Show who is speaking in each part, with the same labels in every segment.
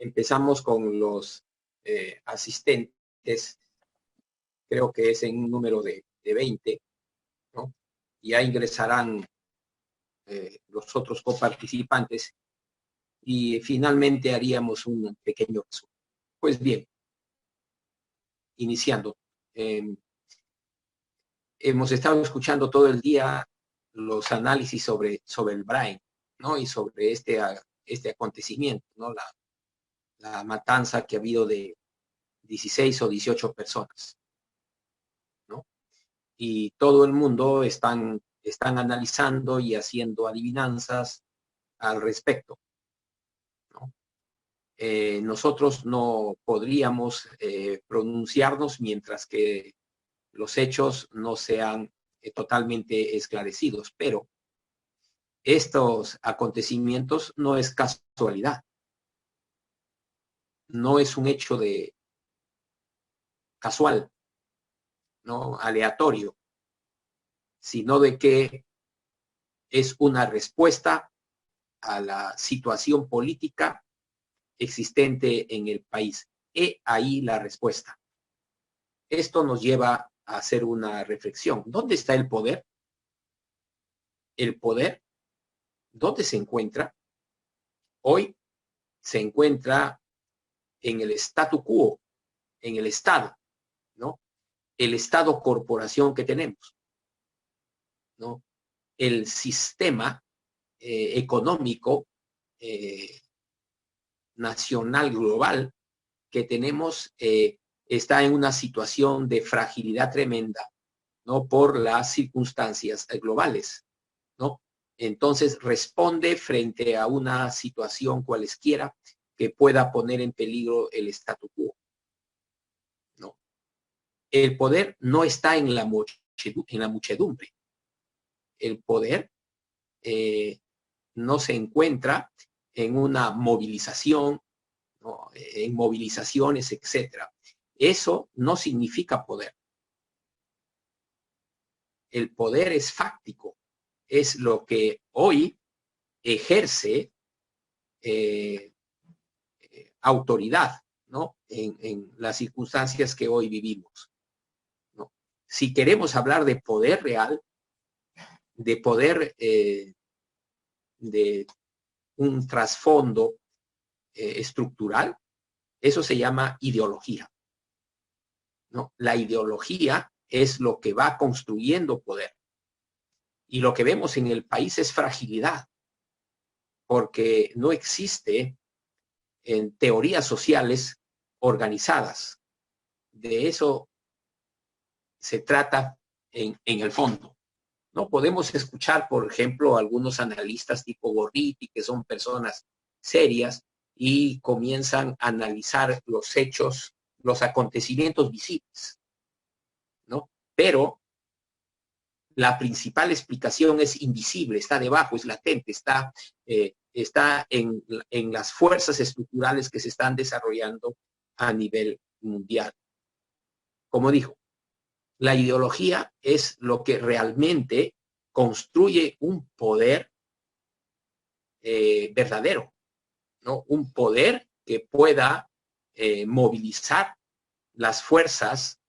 Speaker 1: Empezamos con los asistentes, creo que es en un número de 20, ¿no? Ya ingresarán los otros coparticipantes y finalmente haríamos un pequeño resumen. Pues bien, iniciando. Hemos estado escuchando todo el día los análisis sobre el Brain, ¿no? Y sobre este acontecimiento, ¿no? La matanza que ha habido de 16 o 18 personas, ¿no? Y todo el mundo están analizando y haciendo adivinanzas al respecto, ¿no? Nosotros no podríamos pronunciarnos mientras que los hechos no sean totalmente esclarecidos, pero estos acontecimientos no es casualidad, no es un hecho de casual, no aleatorio, sino de que es una respuesta a la situación política existente en el país. He ahí la respuesta. Esto nos lleva a hacer una reflexión. ¿Dónde está el poder? El poder, ¿dónde se encuentra? Hoy se encuentra en el statu quo, en el Estado, ¿no? El Estado-corporación que tenemos, ¿no? El sistema económico nacional global que tenemos está en una situación de fragilidad tremenda, ¿no? Por las circunstancias globales, ¿no? Entonces responde frente a una situación cualesquiera que pueda poner en peligro el statu quo, ¿no? El poder no está en la muchedumbre. El poder no se encuentra en una movilización, ¿no? En movilizaciones, etcétera. Eso no significa poder. El poder es fáctico, es lo que hoy ejerce autoridad, ¿no? En las circunstancias que hoy vivimos, ¿no? Si queremos hablar de poder real, de poder de un trasfondo estructural, eso se llama ideología, ¿no? La ideología es lo que va construyendo poder. Y lo que vemos en el país es fragilidad, porque no existe en teorías sociales organizadas. De eso se trata en el fondo. No podemos escuchar, por ejemplo, algunos analistas tipo Gorriti, que son personas serias y comienzan a analizar los hechos, los acontecimientos visibles, ¿no? Pero la principal explicación es invisible, está debajo, es latente, está en las fuerzas estructurales que se están desarrollando a nivel mundial. Como dijo, la ideología es lo que realmente construye un poder verdadero, ¿no? Un poder que pueda movilizar las fuerzas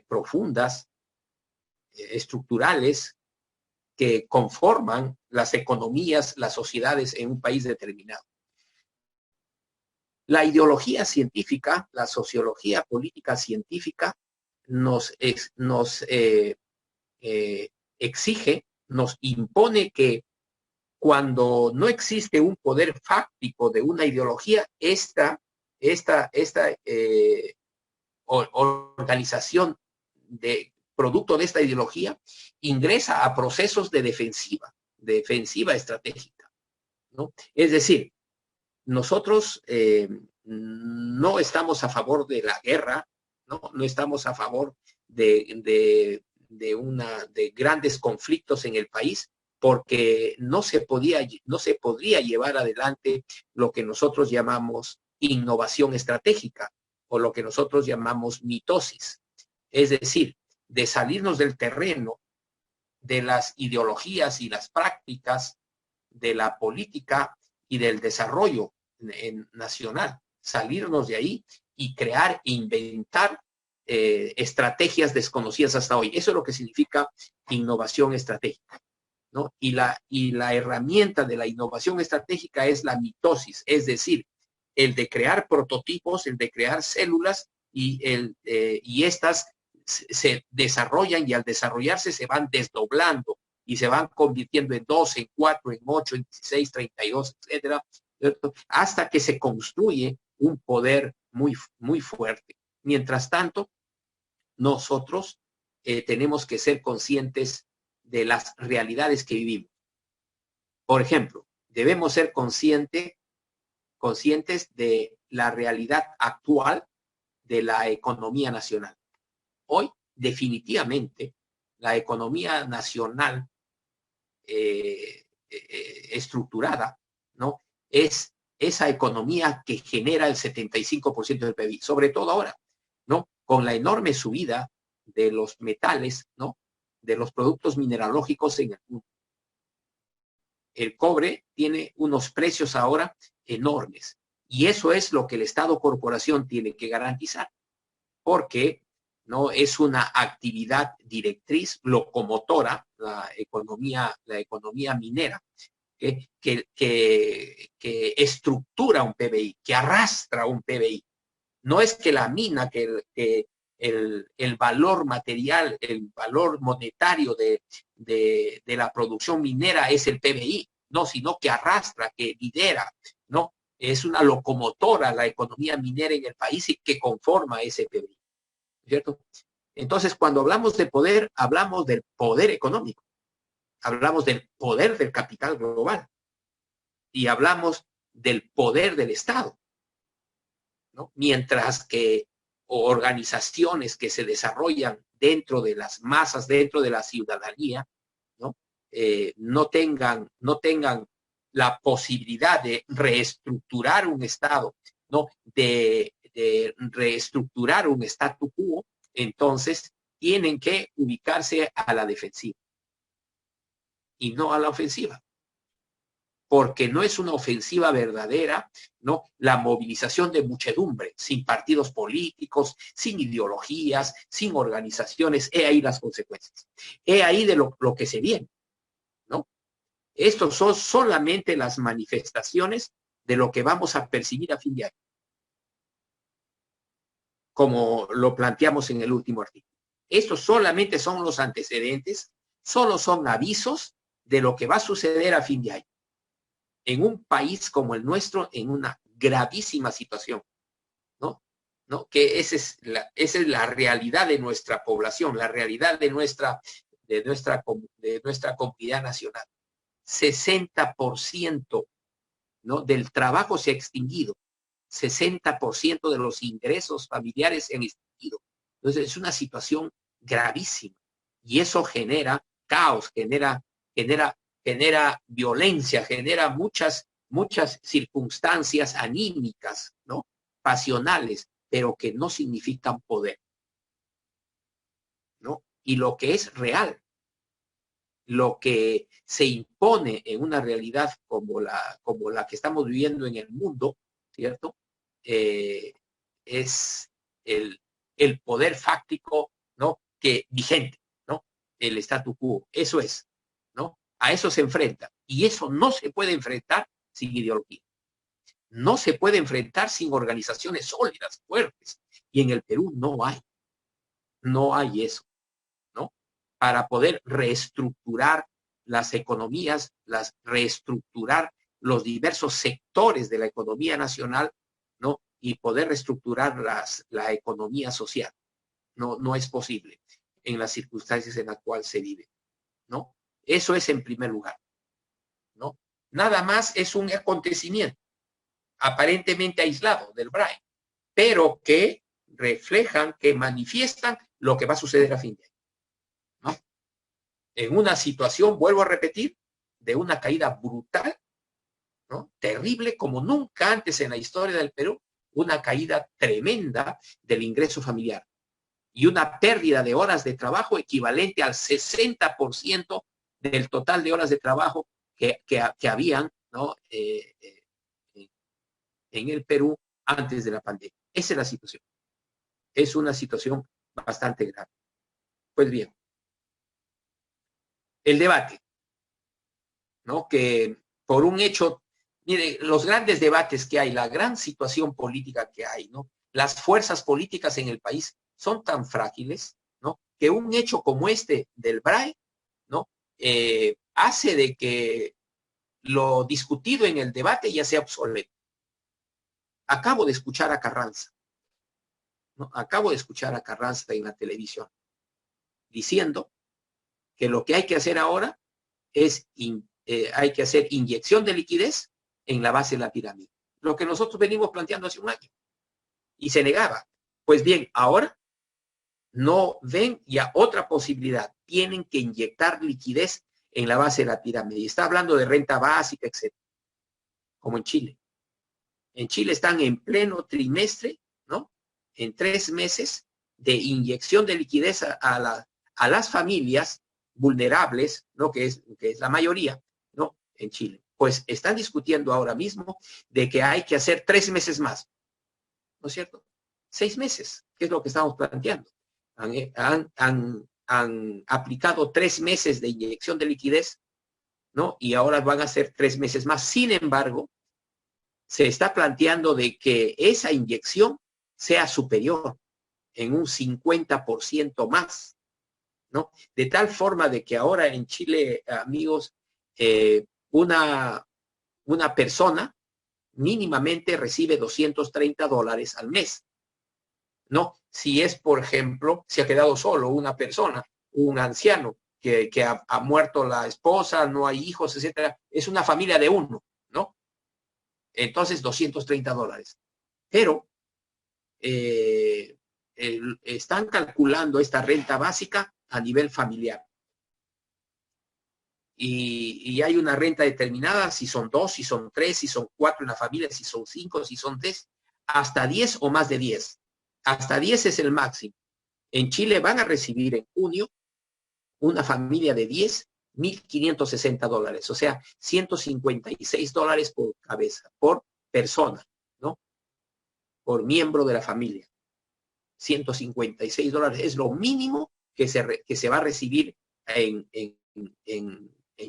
Speaker 1: profundas, estructurales, que conforman las economías, las sociedades en un país determinado. La ideología científica, la sociología política científica nos exige, nos impone que cuando no existe un poder fáctico de una ideología, esta organización de producto de esta ideología ingresa a procesos de defensiva estratégica, ¿no? Es decir, nosotros no estamos a favor de la guerra, no estamos a favor de grandes conflictos en el país, porque no se podría llevar adelante lo que nosotros llamamos innovación estratégica o lo que nosotros llamamos mitosis. Es decir, de salirnos del terreno de las ideologías y las prácticas de la política y del desarrollo nacional, salirnos de ahí y crear, inventar estrategias desconocidas hasta hoy. Eso es lo que significa innovación estratégica, ¿no? Y la herramienta de la innovación estratégica es la mitosis, es decir, el de crear prototipos, el de crear células y estas se desarrollan y al desarrollarse se van desdoblando y se van convirtiendo en 2, en 4, en 8, en 16, 32, etcétera, hasta que se construye un poder muy, muy fuerte. Mientras tanto, nosotros tenemos que ser conscientes de las realidades que vivimos. Por ejemplo, debemos ser conscientes de la realidad actual de la economía nacional. Hoy, definitivamente, la economía nacional estructurada, ¿no? Es esa economía que genera el 75% del PIB, sobre todo ahora, ¿no? Con la enorme subida de los metales, ¿no? De los productos mineralógicos en el mundo. El cobre tiene unos precios ahora enormes y eso es lo que el Estado Corporación tiene que garantizar, porque no es una actividad directriz locomotora, la economía minera, que estructura un PBI, que arrastra un PBI. No es que la mina, que el valor material, el valor monetario de la producción minera es el PBI, no, sino que arrastra, que lidera, ¿no? Es una locomotora la economía minera en el país y que conforma ese PBI, ¿cierto? Entonces, cuando hablamos de poder, hablamos del poder económico, hablamos del poder del capital global y hablamos del poder del Estado, ¿no? Mientras que organizaciones que se desarrollan dentro de las masas, dentro de la ciudadanía, ¿no? No tengan la posibilidad de reestructurar un Estado, ¿no? De reestructurar un statu quo, entonces tienen que ubicarse a la defensiva y no a la ofensiva. Porque no es una ofensiva verdadera, ¿no? La movilización de muchedumbre, sin partidos políticos, sin ideologías, sin organizaciones, he ahí las consecuencias. He ahí de lo que se viene, ¿no? Estos son solamente las manifestaciones de lo que vamos a percibir a fin de año, como lo planteamos en el último artículo. Estos solamente son los antecedentes, solo son avisos de lo que va a suceder a fin de año en un país como el nuestro, en una gravísima situación, ¿no? ¿No? Que esa es la realidad de nuestra población, la realidad de nuestra comunidad nacional. 60%, ¿no? Del trabajo se ha extinguido, 60% de los ingresos familiares se han extinguido. Entonces es una situación gravísima y eso genera caos, genera violencia, genera muchas circunstancias anímicas, ¿no? Pasionales, pero que no significan poder, ¿no? Y lo que es real, lo que se impone en una realidad como la que estamos viviendo en el mundo, ¿cierto? Es el poder fáctico, ¿no? Que vigente, ¿no? El statu quo, eso es, ¿no? A eso se enfrenta. Y eso no se puede enfrentar sin ideología. No se puede enfrentar sin organizaciones sólidas, fuertes. Y en el Perú no hay eso, ¿no? Para poder reestructurar las economías, reestructurar los diversos sectores de la economía nacional, ¿no? Y poder reestructurar la economía social. No es posible en las circunstancias en las cuales se vive, ¿no? Eso es en primer lugar, ¿no? Nada más es un acontecimiento aparentemente aislado del BRAE, pero que reflejan, que manifiestan lo que va a suceder a fin de año, ¿no? En una situación, vuelvo a repetir, de una caída brutal, ¿no? Terrible como nunca antes en la historia del Perú, una caída tremenda del ingreso familiar y una pérdida de horas de trabajo equivalente al 60% del total de horas de trabajo que habían, ¿no? en el Perú antes de la pandemia. Esa es la situación. Es una situación bastante grave. Pues bien, el debate, ¿no? Que por un hecho, mire, los grandes debates que hay, la gran situación política que hay, ¿no? Las fuerzas políticas en el país son tan frágiles, ¿no? Que un hecho como este del BRAE, ¿no? Hace de que lo discutido en el debate ya sea obsoleto. Acabo de escuchar a Carranza, ¿no? Acabo de escuchar a Carranza en la televisión diciendo que lo que hay que hacer ahora es hay que hacer inyección de liquidez en la base de la pirámide. Lo que nosotros venimos planteando hace un año. Y se negaba. Pues bien, ahora no ven ya otra posibilidad. Tienen que inyectar liquidez en la base de la pirámide. Y está hablando de renta básica, etc. Como en Chile. En Chile están en pleno trimestre, ¿no? En 3 meses de inyección de liquidez a las familias vulnerables, ¿no? Que es la mayoría, ¿no? En Chile. Pues están discutiendo ahora mismo de que hay que hacer 3 meses más, ¿no es cierto? 6 meses, que es lo que estamos planteando. Han aplicado 3 meses de inyección de liquidez, ¿no? Y ahora van a hacer 3 meses más. Sin embargo, se está planteando de que esa inyección sea superior en un 50% más, ¿no? De tal forma de que ahora en Chile, amigos, una persona mínimamente recibe $230 al mes, ¿no? Si es, por ejemplo, si ha quedado solo una persona, un anciano, que ha muerto la esposa, no hay hijos, etcétera, es una familia de uno, ¿no? Entonces, $230. Pero están calculando esta renta básica a nivel familiar. Y hay una renta determinada, si son 2, si son 3, si son 4 en la familia, si son 5, si son 10, hasta 10 o más de 10. Hasta 10 es el máximo. En Chile van a recibir en junio una familia de 10, $1,560, o sea, $156 por cabeza, por persona, ¿no? Por miembro de la familia. $156 es lo mínimo que se va a recibir en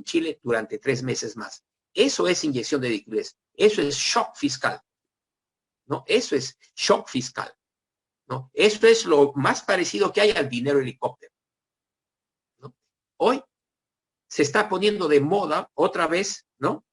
Speaker 1: Chile durante 3 meses más. Eso es inyección de liquidez. Eso es shock fiscal, ¿no? Eso es shock fiscal, ¿no? Eso es lo más parecido que hay al dinero helicóptero, ¿no? Hoy se está poniendo de moda otra vez, ¿no?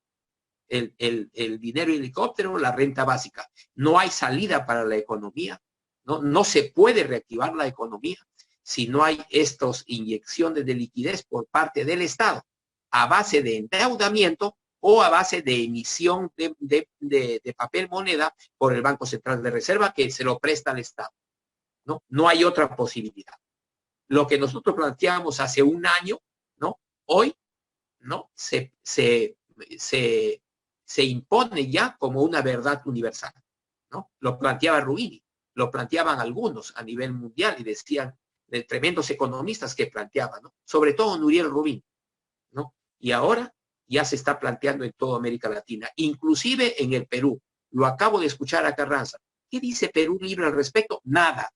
Speaker 1: El dinero helicóptero, la renta básica. No hay salida para la economía, ¿no? No se puede reactivar la economía si no hay estas inyecciones de liquidez por parte del Estado a base de endeudamiento o a base de emisión de papel moneda por el Banco Central de Reserva que se lo presta al Estado, ¿no? No hay otra posibilidad. Lo que nosotros planteamos hace un año, ¿no? Hoy, ¿no? Se impone ya como una verdad universal, ¿no? Lo planteaba Ruini, lo planteaban algunos a nivel mundial y decían de tremendos economistas que planteaban, ¿no? Sobre todo Nuriel Rubin, ¿no? Y ahora ya se está planteando en toda América Latina, inclusive en el Perú. Lo acabo de escuchar a Carranza. ¿Qué dice Perú Libre al respecto? Nada.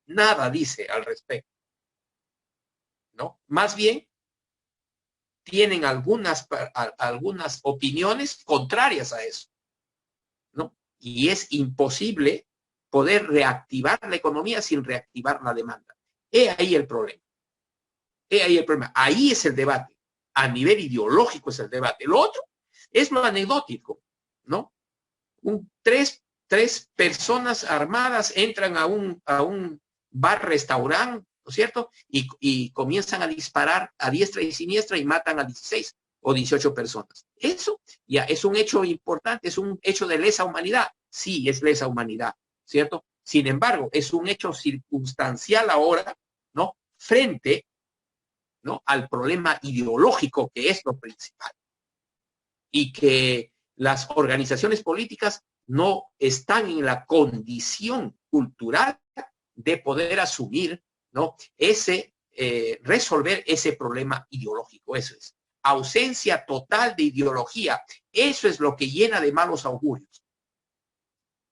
Speaker 1: Nada dice al respecto, ¿no? Más bien tienen algunas opiniones contrarias a eso, ¿no? Y es imposible poder reactivar la economía sin reactivar la demanda. He ahí el problema. He ahí el problema. Ahí es el debate. A nivel ideológico es el debate. Lo otro es lo anecdótico, ¿no? Tres personas armadas entran a un bar-restaurante, ¿no es cierto? Y comienzan a disparar a diestra y siniestra y matan a 16 o 18 personas. Eso ya es un hecho importante, es un hecho de lesa humanidad. Sí, es lesa humanidad, ¿cierto? Sin embargo, es un hecho circunstancial ahora, ¿no? Frente, ¿no? Al problema ideológico que es lo principal. Y que las organizaciones políticas no están en la condición cultural de poder asumir, ¿no? Resolver ese problema ideológico. Eso es. ausencia total de ideología. Eso es lo que llena de malos augurios,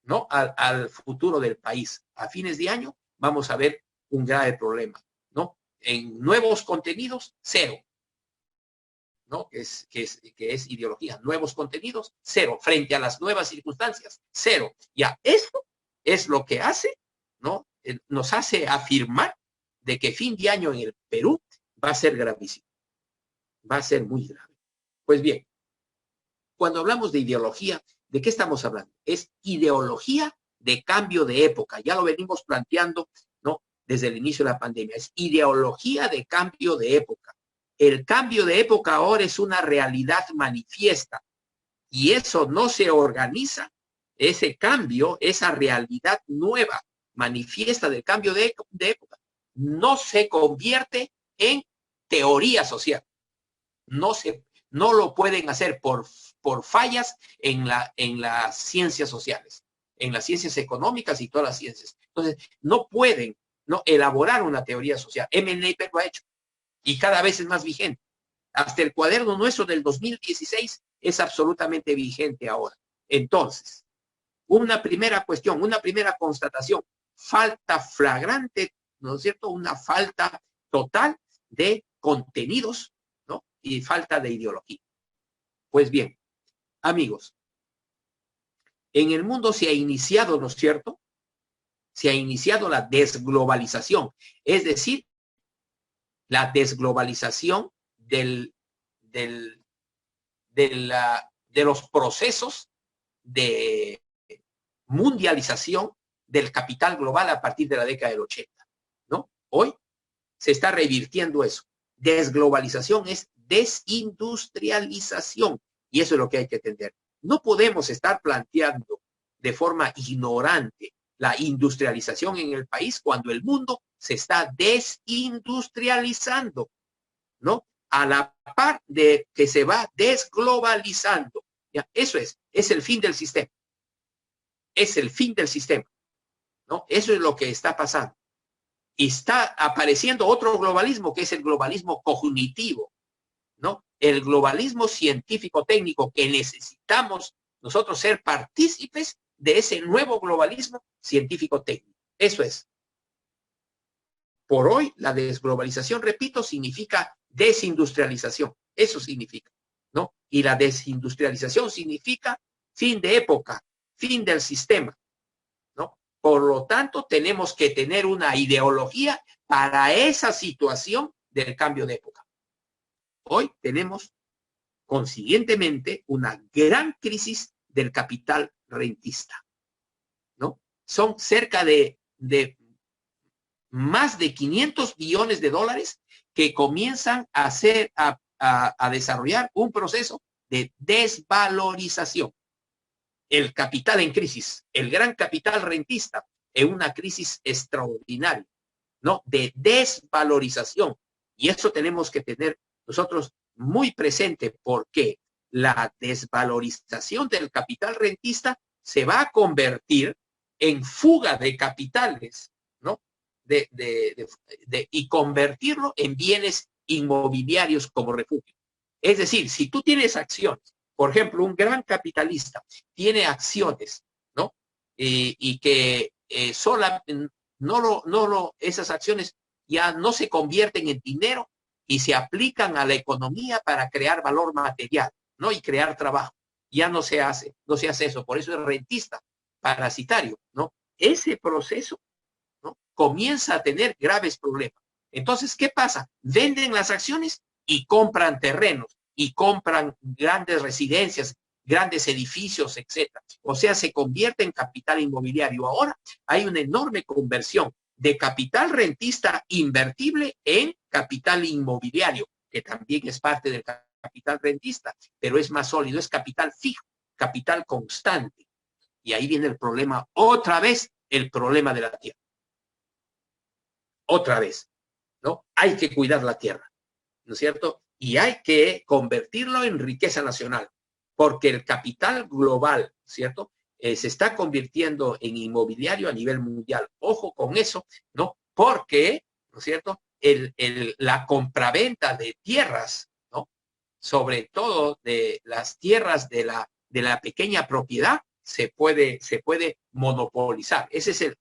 Speaker 1: ¿no? Al futuro del país. A fines de año vamos a ver un grave problema, ¿no? En nuevos contenidos, cero, ¿no? Que es ideología. Nuevos contenidos, cero. Frente a las nuevas circunstancias, cero. Ya, esto es lo que hace, ¿no? Nos hace afirmar de que fin de año en el Perú va a ser gravísimo. Va a ser muy grave. Pues bien, cuando hablamos de ideología, ¿de qué estamos hablando? Es ideología de cambio de época. Ya lo venimos planteando, ¿no? Desde el inicio de la pandemia. Es ideología de cambio de época. El cambio de época ahora es una realidad manifiesta y eso no se organiza. Ese cambio, esa realidad nueva, manifiesta del cambio de época, no se convierte en teoría social. No lo pueden hacer por fallas en las ciencias sociales, en las ciencias económicas y todas las ciencias. Entonces, no pueden elaborar una teoría social. M. Napier lo ha hecho y cada vez es más vigente. Hasta el cuaderno nuestro del 2016 es absolutamente vigente ahora. Entonces, una primera cuestión, una primera constatación, falta flagrante, ¿no es cierto? Una falta total de contenidos, ¿no? Y falta de ideología. Pues bien, amigos, en el mundo se ha iniciado, ¿no es cierto? Se ha iniciado la desglobalización, es decir, la desglobalización de los procesos de mundialización del capital global a partir de la década del 80, ¿no? Hoy se está revirtiendo eso. Desglobalización es desindustrialización y eso es lo que hay que entender. No podemos estar planteando de forma ignorante la industrialización en el país cuando el mundo se está desindustrializando, ¿no? A la par de que se va desglobalizando. ¿Ya? Eso es el fin del sistema. Es el fin del sistema, ¿no? Eso es lo que está pasando. Y está apareciendo otro globalismo, que es el globalismo cognitivo, ¿no? El globalismo científico-técnico, que necesitamos nosotros ser partícipes de ese nuevo globalismo científico-técnico. Eso es. Por hoy, la desglobalización, repito, significa desindustrialización. Eso significa, ¿no? Y la desindustrialización significa fin de época, fin del sistema, ¿no? Por lo tanto, tenemos que tener una ideología para esa situación del cambio de época. Hoy tenemos, consiguientemente, una gran crisis del capital rentista, ¿no? Son cerca de más de 500 billones de dólares que comienzan a desarrollar un proceso de desvalorización. El capital en crisis, el gran capital rentista en una crisis extraordinaria, ¿no? De desvalorización. Y eso tenemos que tener nosotros muy presente porque la desvalorización del capital rentista se va a convertir en fuga de capitales, ¿no? Y convertirlo en bienes inmobiliarios como refugio. Es decir, si tú tienes acciones, por ejemplo, un gran capitalista tiene acciones, ¿no? Y que esas acciones ya no se convierten en dinero y se aplican a la economía para crear valor material, ¿no? Y crear trabajo. Ya no se hace eso, por eso es rentista, parasitario, ¿no? Ese proceso, ¿no? Comienza a tener graves problemas. Entonces, ¿qué pasa? Venden las acciones y compran terrenos y compran grandes residencias, grandes edificios, etcétera. O sea, se convierte en capital inmobiliario. Ahora hay una enorme conversión de capital rentista invertible en capital inmobiliario, que también es parte del capital rentista, pero es más sólido, es capital fijo, capital constante. Y ahí viene el problema, otra vez, el problema de la tierra. Otra vez, ¿no? Hay que cuidar la tierra, ¿no es cierto? Y hay que convertirlo en riqueza nacional, porque el capital global, ¿cierto? Se está convirtiendo en inmobiliario a nivel mundial. Ojo con eso, ¿no? Porque, ¿no es cierto? La compraventa de tierras, ¿no? sobre todo de las tierras de la pequeña propiedad, se puede monopolizar. Ese es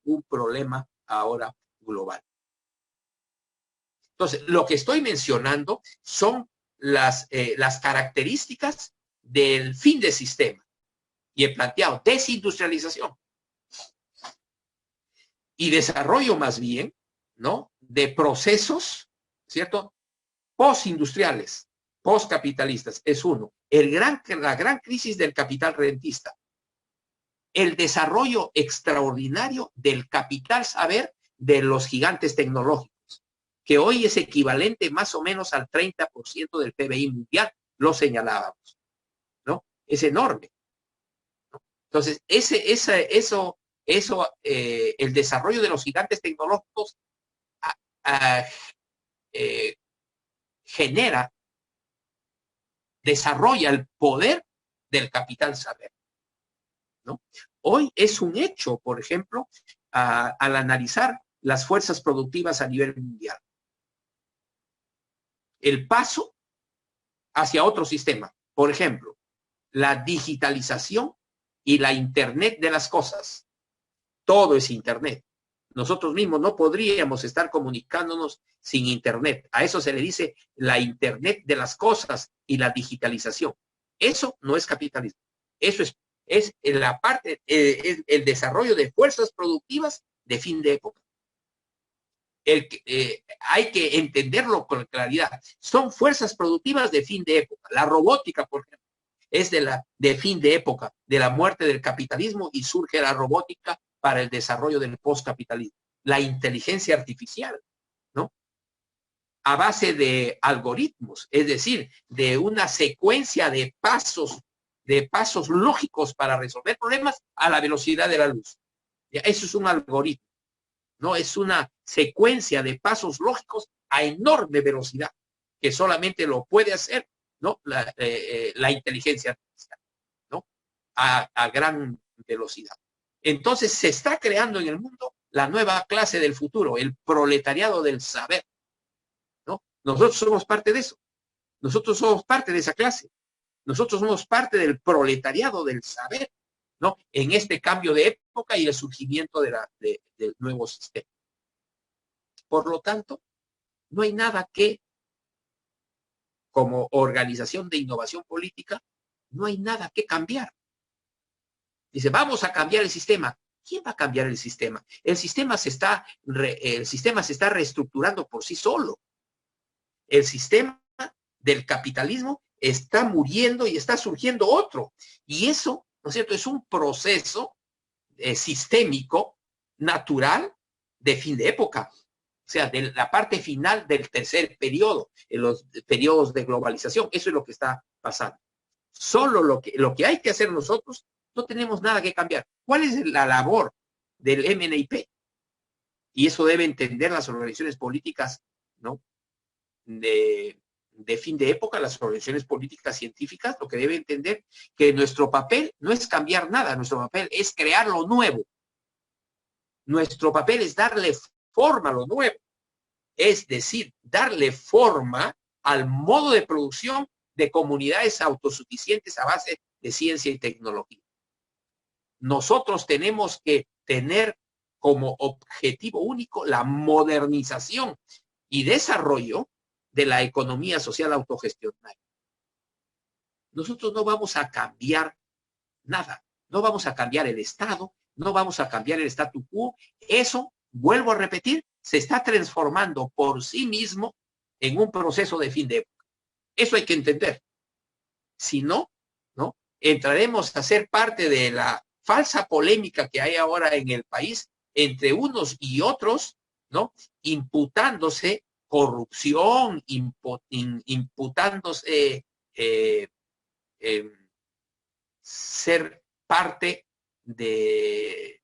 Speaker 1: un problema ahora global. Entonces, lo que estoy mencionando son las características del fin de sistema. Y he planteado desindustrialización y desarrollo más bien, ¿no? De procesos, ¿cierto? Postindustriales, postcapitalistas, es uno. La gran crisis del capital rentista. El desarrollo extraordinario del capital saber de los gigantes tecnológicos, que hoy es equivalente más o menos al 30% del PBI mundial, lo señalábamos, ¿no? Es enorme. Entonces, el desarrollo de los gigantes tecnológicos desarrolla el poder del capital saber, ¿no? Hoy es un hecho, por ejemplo, al analizar las fuerzas productivas a nivel mundial. El paso hacia otro sistema, por ejemplo, la digitalización y la Internet de las cosas. Todo es Internet. Nosotros mismos no podríamos estar comunicándonos sin Internet. A eso se le dice la Internet de las cosas y la digitalización. Eso no es capitalismo. Eso es la parte, el desarrollo de fuerzas productivas de fin de época. Hay que entenderlo con claridad. Son fuerzas productivas de fin de época. La robótica, por ejemplo, es de fin de época, de la muerte del capitalismo, y surge la robótica para el desarrollo del postcapitalismo. La inteligencia artificial, ¿no? A base de algoritmos, es decir, de una secuencia de pasos lógicos para resolver problemas a la velocidad de la luz. Eso es un algoritmo, ¿no? Es una secuencia de pasos lógicos a enorme velocidad, que solamente lo puede hacer, ¿no? La inteligencia artificial, ¿no? A gran velocidad. Entonces se está creando en el mundo la nueva clase del futuro, el proletariado del saber, ¿no? Nosotros somos parte de eso. Nosotros somos parte de esa clase. Nosotros somos parte del proletariado del saber, ¿no? En este cambio de época y el surgimiento del nuevo sistema. Por lo tanto, no hay nada que, como organización de innovación política, no hay nada que cambiar. Dice, vamos a cambiar el sistema. ¿Quién va a cambiar el sistema? El sistema se está reestructurando por sí solo. El sistema del capitalismo está muriendo y está surgiendo otro. Y eso, ¿no es cierto?, es un proceso sistémico, natural, de fin de época. O sea, de la parte final del tercer periodo, en los periodos de globalización. Eso es lo que está pasando. Solo lo que hay que hacer nosotros, no tenemos nada que cambiar. ¿Cuál es la labor del MNIP? Y eso debe entender las organizaciones políticas, ¿no? De fin de época, las organizaciones políticas científicas, lo que debe entender que nuestro papel no es cambiar nada, nuestro papel es crear lo nuevo. Nuestro papel es darle forma a lo nuevo. Es decir, darle forma al modo de producción de comunidades autosuficientes a base de ciencia y tecnología. Nosotros tenemos que tener como objetivo único la modernización y desarrollo de la economía social autogestionaria. Nosotros no vamos a cambiar nada, no vamos a cambiar el Estado, no vamos a cambiar el statu quo. Eso, vuelvo a repetir, se está transformando por sí mismo en un proceso de fin de época. Eso hay que entender. Si no, ¿no? Entraremos a ser parte de la falsa polémica que hay ahora en el país entre unos y otros, ¿no? Imputándose corrupción, imputándose ser parte de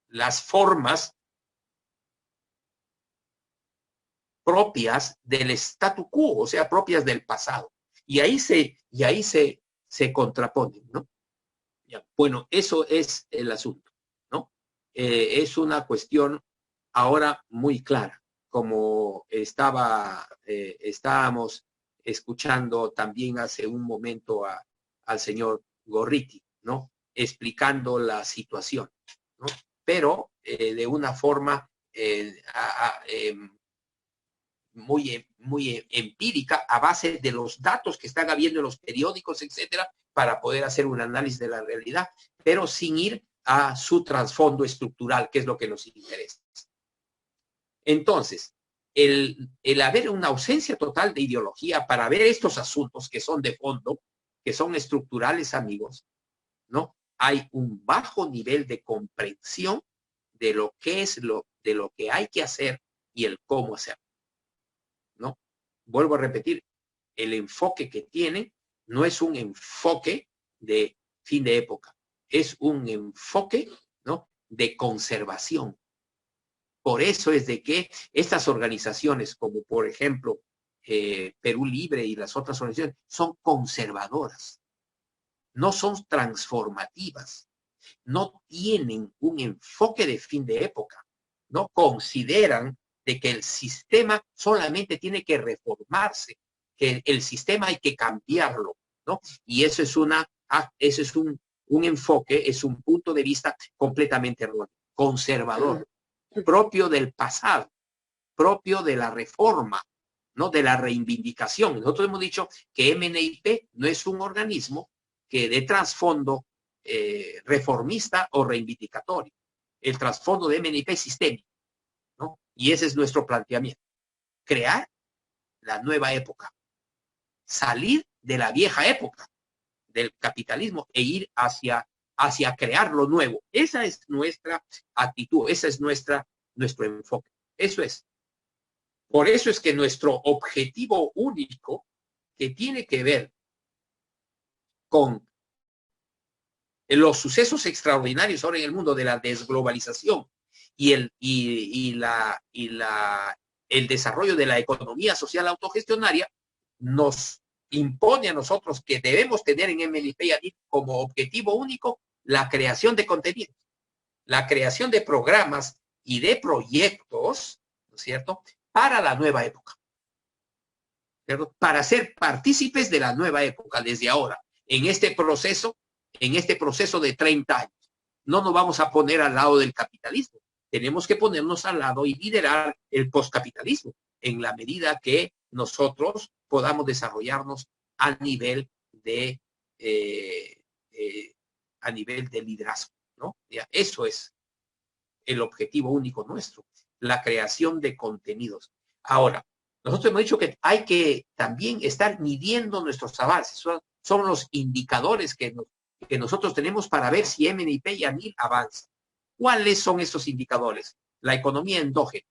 Speaker 1: las formas propias del statu quo, o sea, propias del pasado. Y ahí se contraponen, ¿no? Ya, bueno, eso es el asunto, ¿no? Es una cuestión ahora muy clara, como estábamos escuchando también hace un momento al señor Gorriti, ¿no? Explicando la situación, ¿no? Pero de una forma muy empírica, a base de los datos que están habiendo en los periódicos, etcétera, para poder hacer un análisis de la realidad, pero sin ir a su trasfondo estructural, que es lo que nos interesa. Entonces, el haber una ausencia total de ideología para ver estos asuntos que son de fondo, que son estructurales, amigos, ¿no? Hay un bajo nivel de comprensión de lo que es de lo que hay que hacer y el cómo hacerlo, ¿no? Vuelvo a repetir, el enfoque que tiene no es un enfoque de fin de época, es un enfoque, ¿no?, de conservación. Por eso es de que estas organizaciones, como por ejemplo Perú Libre y las otras organizaciones, son conservadoras, no son transformativas, no tienen un enfoque de fin de época, no consideran de que el sistema solamente tiene que reformarse, que el sistema hay que cambiarlo, ¿no? Y eso es eso es un enfoque, es un punto de vista completamente erróneo, conservador, propio del pasado, propio de la reforma, ¿no? De la reivindicación. Nosotros hemos dicho que MNIP no es un organismo que dé trasfondo reformista o reivindicatorio. El trasfondo de MNIP es sistémico, ¿no? Y ese es nuestro planteamiento. Crear la nueva época. Salir de la vieja época del capitalismo e ir hacia crear lo nuevo. Esa es nuestra actitud, esa es nuestro enfoque. Eso es. Por eso es que nuestro objetivo único, que tiene que ver con los sucesos extraordinarios ahora en el mundo de la desglobalización y el desarrollo de la economía social autogestionaria, nos impone a nosotros que debemos tener en MNIP y ANIL como objetivo único la creación de contenidos, la creación de programas y de proyectos, ¿no es cierto?, para la nueva época, ¿cierto?, para ser partícipes de la nueva época desde ahora, en este proceso de 30 años. No nos vamos a poner al lado del capitalismo, tenemos que ponernos al lado y liderar el postcapitalismo en la medida que nosotros podamos desarrollarnos a nivel de liderazgo, ¿no? Ya, eso es el objetivo único nuestro, la creación de contenidos. Ahora, nosotros hemos dicho que hay que también estar midiendo nuestros avances, son los indicadores que nosotros tenemos para ver si MNIP y ANIL avanzan. ¿Cuáles son esos indicadores? La economía endógena,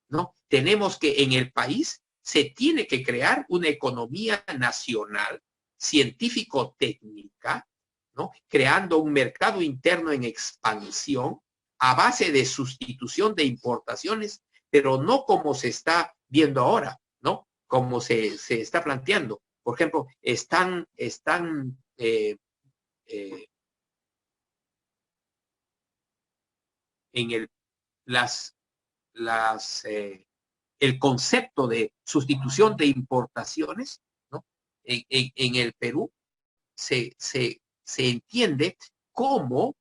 Speaker 1: ¿no? Tenemos que en el país se tiene que crear una economía nacional, científico-técnica, ¿no?, creando un mercado interno en expansión a base de sustitución de importaciones, pero no como se está viendo ahora, ¿no?, como se está planteando. Por ejemplo, están en el concepto de sustitución de importaciones, ¿no?, en el Perú se entiende como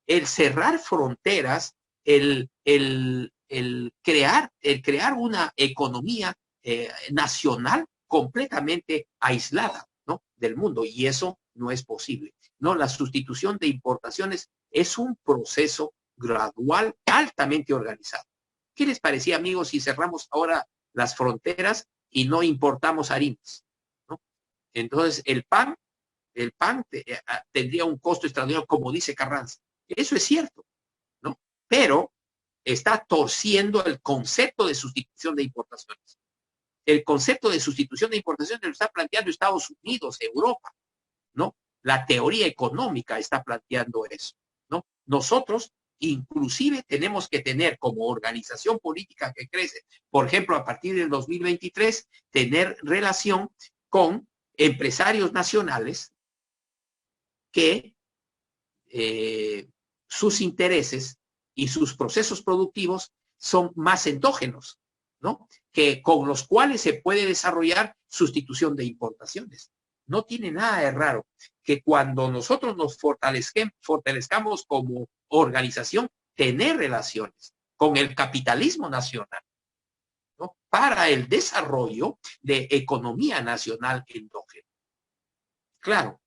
Speaker 1: el cerrar fronteras, el crear una economía nacional completamente aislada, ¿no?, del mundo, y eso no es posible, ¿no? La sustitución de importaciones es un proceso gradual, altamente organizado. ¿Qué les parecía, amigos, si cerramos ahora las fronteras y no importamos harinas, ¿no? Entonces, el pan tendría un costo extraordinario, como dice Carranza. Eso es cierto, ¿no? Pero está torciendo el concepto de sustitución de importaciones. El concepto de sustitución de importaciones lo está planteando Estados Unidos, Europa, ¿no? La teoría económica está planteando eso, ¿no? Nosotros inclusive tenemos que tener como organización política que crece, por ejemplo, a partir del 2023, tener relación con empresarios nacionales que sus intereses y sus procesos productivos son más endógenos, ¿no? Con los cuales se puede desarrollar sustitución de importaciones. No tiene nada de raro que cuando nosotros nos fortalezcamos como organización, tener relaciones con el capitalismo nacional, ¿no? Para el desarrollo de economía nacional endógena. Claro,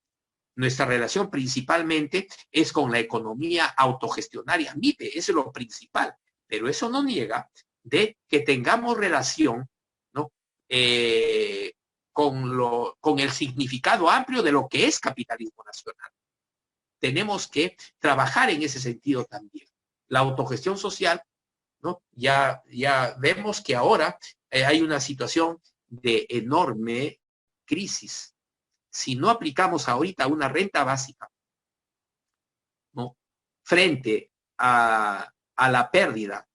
Speaker 1: nuestra relación principalmente es con la economía autogestionaria, MIPE, eso es lo principal, pero eso no niega de que tengamos relación, ¿no? Con el significado amplio de lo que es capitalismo nacional. Tenemos que trabajar en ese sentido también. La autogestión social, ¿no? Ya vemos que ahora hay una situación de enorme crisis. Si no aplicamos ahorita una renta básica, ¿no? Frente a la pérdida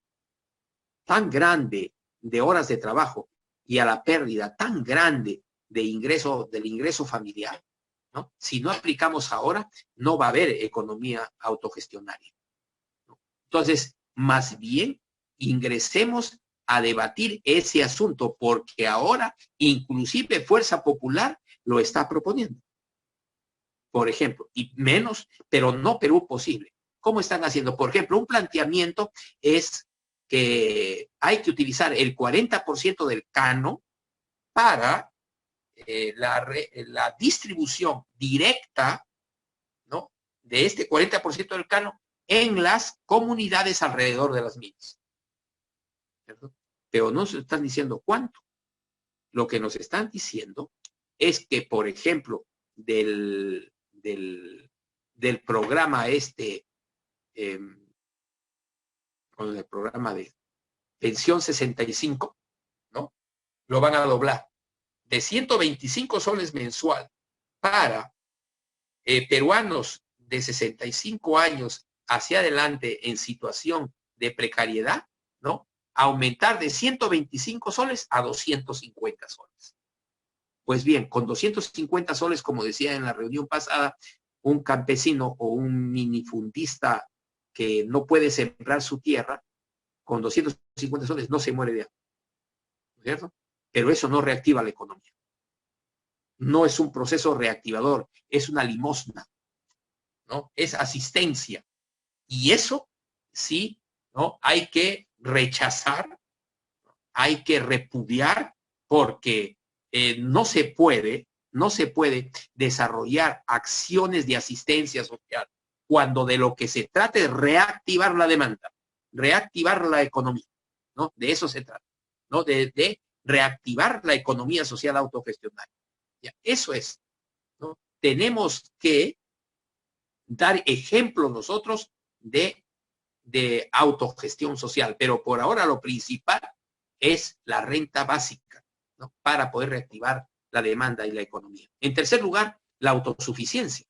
Speaker 1: tan grande de horas de trabajo y a la pérdida tan grande del ingreso familiar, ¿no? Si no aplicamos ahora, no va a haber economía autogestionaria, ¿no? Entonces, más bien, ingresemos a debatir ese asunto, porque ahora, inclusive Fuerza Popular lo está proponiendo. Por ejemplo, y menos, pero no Perú posible. ¿Cómo están haciendo? Por ejemplo, un planteamiento es que hay que utilizar el 40% del cano para la distribución directa, ¿no? De este 40% del cano en las comunidades alrededor de las minas. ¿Cierto? Pero no se están diciendo cuánto. Lo que nos están diciendo es que, por ejemplo, del programa con el programa de pensión 65, ¿no? Lo van a doblar de 125 soles mensual para peruanos de 65 años hacia adelante en situación de precariedad, ¿no? Aumentar de 125 soles a 250 soles. Pues bien, con 250 soles, como decía en la reunión pasada, un campesino o un minifundista que no puede sembrar su tierra, con 250 soles no se muere de hambre, ¿no es cierto? Pero eso no reactiva la economía. No es un proceso reactivador, es una limosna, ¿no? Es asistencia. Y eso sí, ¿no? Hay que rechazar, hay que repudiar, porque no se puede desarrollar acciones de asistencia social cuando de lo que se trata es reactivar la demanda, reactivar la economía, ¿no? De eso se trata, ¿no? De reactivar la economía social autogestionaria. Ya, eso es, ¿no? Tenemos que dar ejemplo nosotros de autogestión social, pero por ahora lo principal es la renta básica, ¿no? Para poder reactivar la demanda y la economía. En tercer lugar, la autosuficiencia,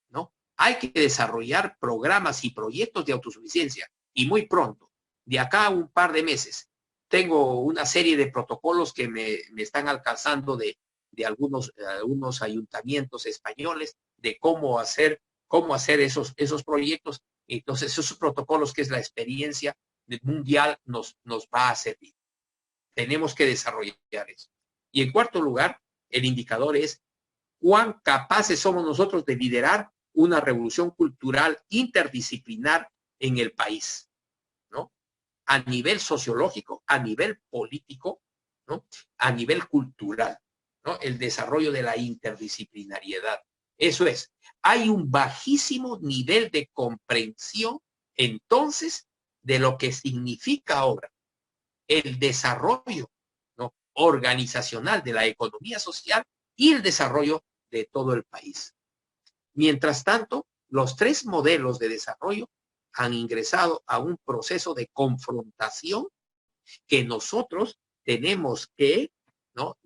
Speaker 1: ¿no? Hay que desarrollar programas y proyectos de autosuficiencia y muy pronto, de acá a un par de meses. Tengo una serie de protocolos que me están alcanzando de algunos ayuntamientos españoles de cómo hacer esos proyectos. Entonces, esos protocolos, que es la experiencia mundial, nos va a servir. Tenemos que desarrollar eso. Y en cuarto lugar, el indicador es cuán capaces somos nosotros de liderar una revolución cultural interdisciplinar en el país, ¿no? A nivel sociológico, a nivel político, ¿no? A nivel cultural, ¿no? El desarrollo de la interdisciplinariedad. Eso es, hay un bajísimo nivel de comprensión, entonces, de lo que significa ahora el desarrollo, ¿no? Organizacional de la economía social y el desarrollo de todo el país. Mientras tanto, los tres modelos de desarrollo han ingresado a un proceso de confrontación que nosotros tenemos que, ¿no?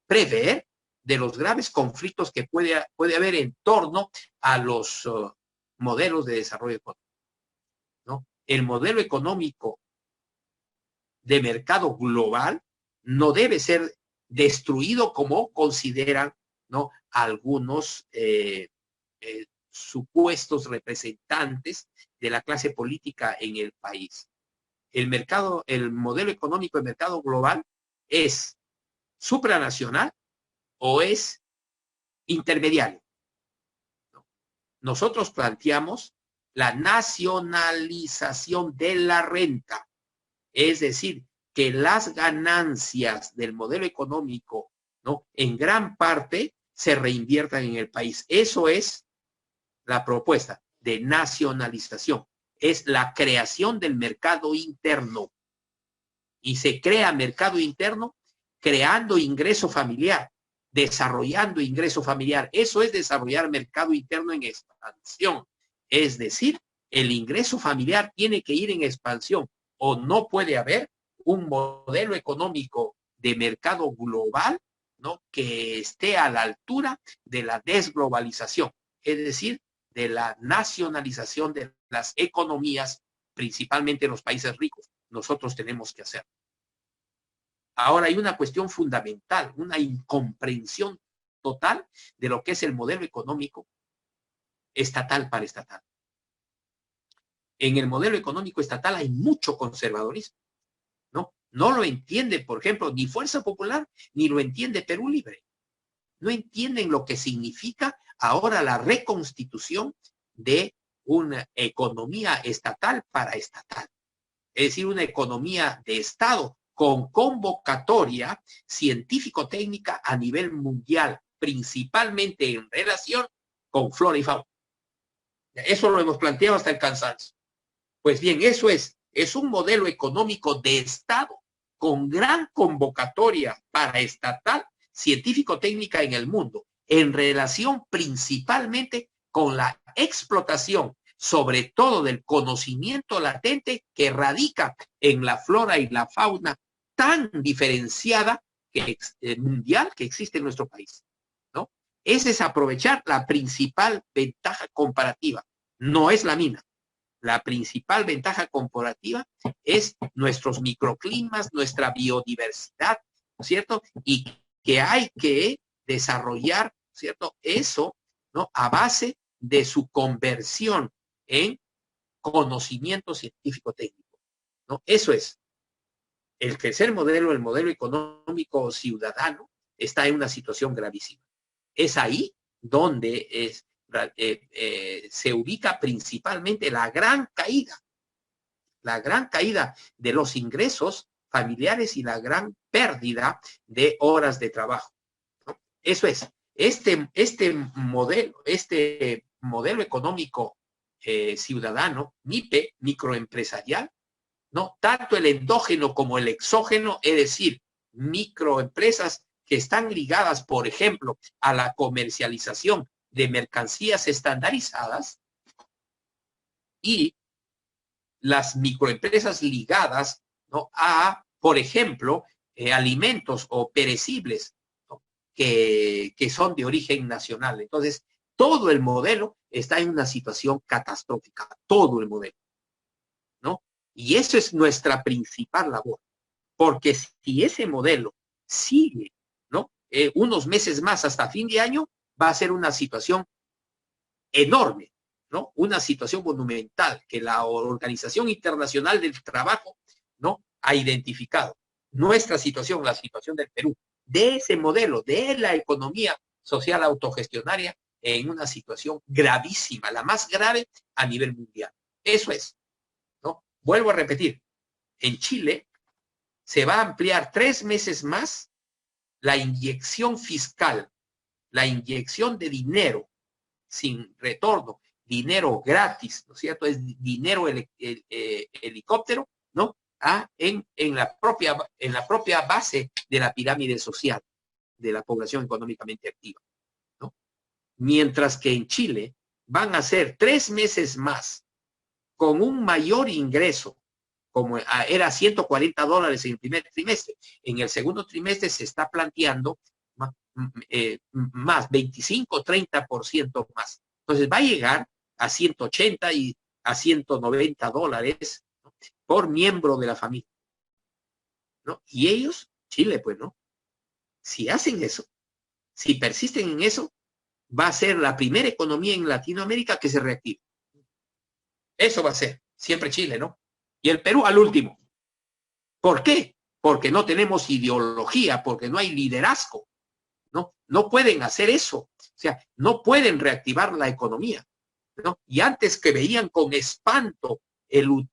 Speaker 1: Prever de los graves conflictos que puede haber en torno a los modelos de desarrollo económico, ¿no? El modelo económico de mercado global no debe ser destruido como consideran, ¿no? Algunos supuestos representantes de la clase política en el país. el modelo económico de mercado global es supranacional o es intermediario. Nosotros planteamos la nacionalización de la renta, es decir, que las ganancias del modelo económico, ¿no?, en gran parte se reinviertan en el país. Eso es la propuesta de nacionalización. Es la creación del mercado interno. Y se crea mercado interno creando ingreso familiar, desarrollando ingreso familiar. Eso es desarrollar mercado interno en expansión. Es decir, el ingreso familiar tiene que ir en expansión o no puede haber un modelo económico de mercado global, ¿no?, que esté a la altura de la desglobalización, es decir, de la nacionalización de las economías, principalmente en los países ricos. Nosotros tenemos que hacer. Ahora hay una cuestión fundamental, una incomprensión total de lo que es el modelo económico estatal para estatal. En el modelo económico estatal hay mucho conservadorismo, ¿no? No lo entiende, por ejemplo, ni Fuerza Popular, ni lo entiende Perú Libre. No entienden lo que significa ahora la reconstitución de una economía estatal para estatal. Es decir, una economía de Estado con convocatoria científico-técnica a nivel mundial, principalmente en relación con flora y fauna. Eso lo hemos planteado hasta el cansancio. Pues bien, eso es un modelo económico de Estado con gran convocatoria para estatal, científico-técnica en el mundo, en relación principalmente con la explotación, sobre todo del conocimiento latente que radica en la flora y la fauna tan diferenciada mundial que existe en nuestro país, ¿no? Ese es aprovechar la principal ventaja comparativa. No es la mina. La principal ventaja comparativa es nuestros microclimas, nuestra biodiversidad, ¿no es cierto? Y que hay que desarrollar, ¿cierto?, eso, ¿no?, a base de su conversión en conocimiento científico-técnico, ¿no? Eso es. El tercer modelo, el modelo económico ciudadano, está en una situación gravísima. Es ahí donde se ubica principalmente la gran caída de los ingresos familiares y la gran pérdida de horas de trabajo, ¿no? Eso es, este modelo económico ciudadano, MIPE, microempresarial, ¿no? Tanto el endógeno como el exógeno, es decir, microempresas que están ligadas, por ejemplo, a la comercialización de mercancías estandarizadas, y las microempresas ligadas, ¿no?, a, por ejemplo, alimentos o perecibles, ¿no?, que son de origen nacional. Entonces, todo el modelo está en una situación catastrófica, todo el modelo, ¿no? Y eso es nuestra principal labor, porque si ese modelo sigue, ¿no?, unos meses más hasta fin de año, va a ser una situación enorme, ¿no? Una situación monumental que la Organización Internacional del Trabajo, ¿no?, ha identificado. Nuestra situación, la situación del Perú, de ese modelo, de la economía social autogestionaria, en una situación gravísima, la más grave a nivel mundial. Eso es, ¿no? Vuelvo a repetir, en Chile se va a ampliar 3 meses más la inyección fiscal, la inyección de dinero sin retorno, dinero gratis, ¿no es cierto? Es dinero helicóptero, ¿no? En la propia base de la pirámide social de la población económicamente activa, ¿no? Mientras que en Chile van a ser 3 meses más con un mayor ingreso, como era $140 en el primer trimestre. En el segundo trimestre se está planteando más 25-30% más. Entonces va a llegar a 180 y a $190, ¿no?, por miembro de la familia, ¿no? Y ellos, Chile, pues, ¿no? Si hacen eso, si persisten en eso, va a ser la primera economía en Latinoamérica que se reactive. Eso va a ser, siempre Chile, ¿no? Y el Perú al último. ¿Por qué? Porque no tenemos ideología, porque no hay liderazgo. No pueden hacer eso. O sea, no pueden reactivar la economía, ¿no? Y antes que veían con espanto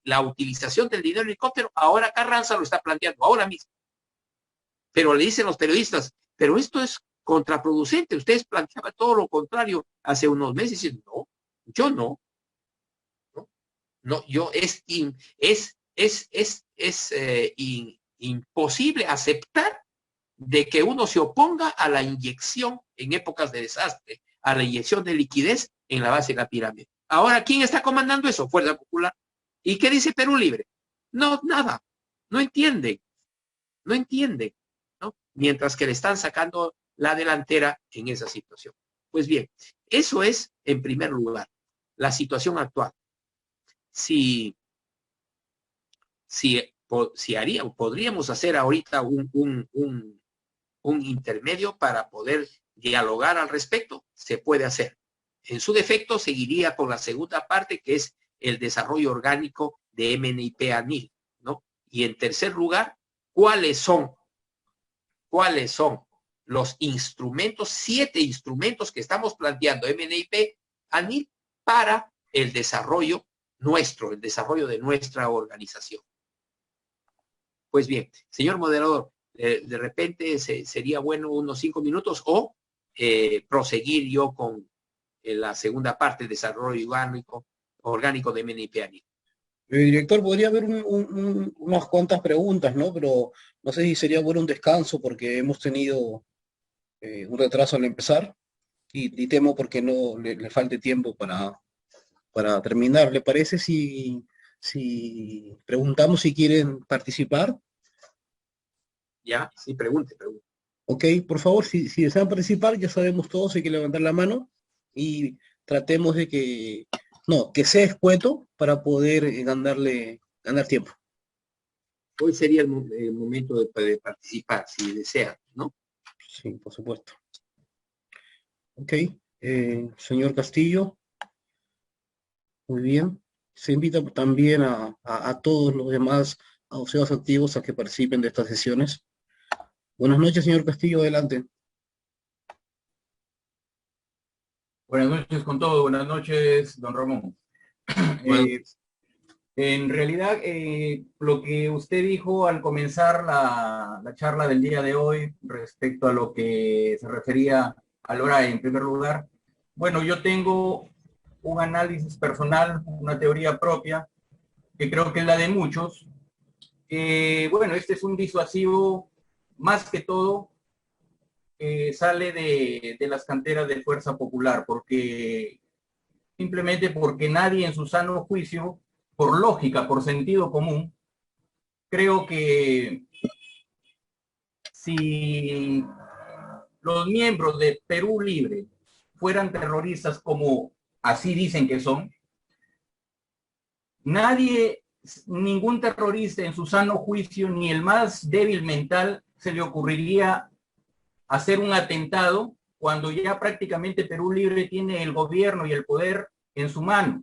Speaker 1: la utilización del dinero en helicóptero, ahora Carranza lo está planteando, ahora mismo. Pero le dicen los periodistas, pero esto es contraproducente. Ustedes planteaban todo lo contrario hace unos meses y dicen, no, yo no. No, yo imposible aceptar de que uno se oponga a la inyección en épocas de desastre, a la inyección de liquidez en la base de la pirámide. Ahora, ¿quién está comandando eso? Fuerza Popular. ¿Y qué dice Perú Libre? No, nada. No entienden. No entienden, ¿no? Mientras que le están sacando la delantera en esa situación. Pues bien, eso es, en primer lugar, la situación actual. Si podríamos hacer ahorita un intermedio para poder dialogar al respecto, se puede hacer. En su defecto, seguiría con la segunda parte, que es el desarrollo orgánico de MNIP-ANIL, ¿no? Y en tercer lugar, ¿cuáles son los instrumentos, 7 instrumentos que estamos planteando MNIP-ANIL para el desarrollo nuestro, el desarrollo de nuestra organización? Pues bien, señor moderador, de repente sería bueno unos 5 minutos o proseguir yo con la segunda parte, el desarrollo orgánico de MNIP-ANIL.
Speaker 2: Director, podría haber unas cuantas preguntas, ¿no? Pero no sé si sería bueno un descanso porque hemos tenido un retraso al empezar y temo porque no le falte tiempo para terminar. ¿Le parece si preguntamos si quieren participar?
Speaker 1: Ya, sí, pregunte.
Speaker 2: Ok, por favor, si desean participar, ya sabemos todos, hay que levantar la mano y tratemos de que sea escueto para poder ganar tiempo.
Speaker 1: Hoy sería el momento de participar, si desean, ¿no?
Speaker 2: Sí, por supuesto. Ok, señor Castillo, muy bien. Se invita también a todos los demás asociados activos a que participen de estas sesiones. Buenas noches, señor Castillo, adelante.
Speaker 3: Buenas noches con todo, buenas noches, don Ramón. En realidad, lo que usted dijo al comenzar la charla del día de hoy respecto a lo que se refería al BRAE, en primer lugar, bueno, yo tengo un análisis personal, una teoría propia, que creo que es la de muchos. Bueno, este es un disuasivo, más que todo, sale de las canteras de Fuerza Popular, simplemente porque nadie en su sano juicio, por lógica, por sentido común, creo que si los miembros de Perú Libre fueran terroristas como así dicen que son, ningún terrorista en su sano juicio, ni el más débil mental, se le ocurriría hacer un atentado cuando ya prácticamente Perú Libre tiene el gobierno y el poder en su mano.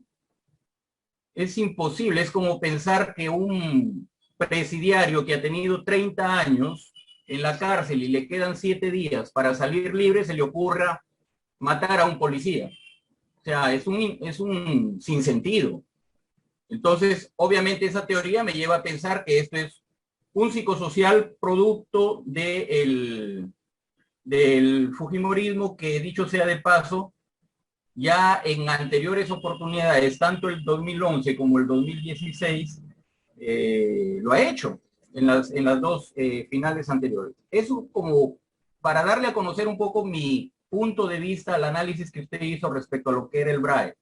Speaker 3: Es imposible, es como pensar que un presidiario que ha tenido 30 años en la cárcel y le quedan 7 días para salir libre, se le ocurra matar a un policía. O sea, es un sinsentido. Entonces, obviamente esa teoría me lleva a pensar que esto es un psicosocial producto del fujimorismo que, dicho sea de paso, ya en anteriores oportunidades, tanto el 2011 como el 2016, lo ha hecho en las dos finales anteriores. Eso como para darle a conocer un poco mi punto de vista al análisis que usted hizo respecto a lo que era el BRAE.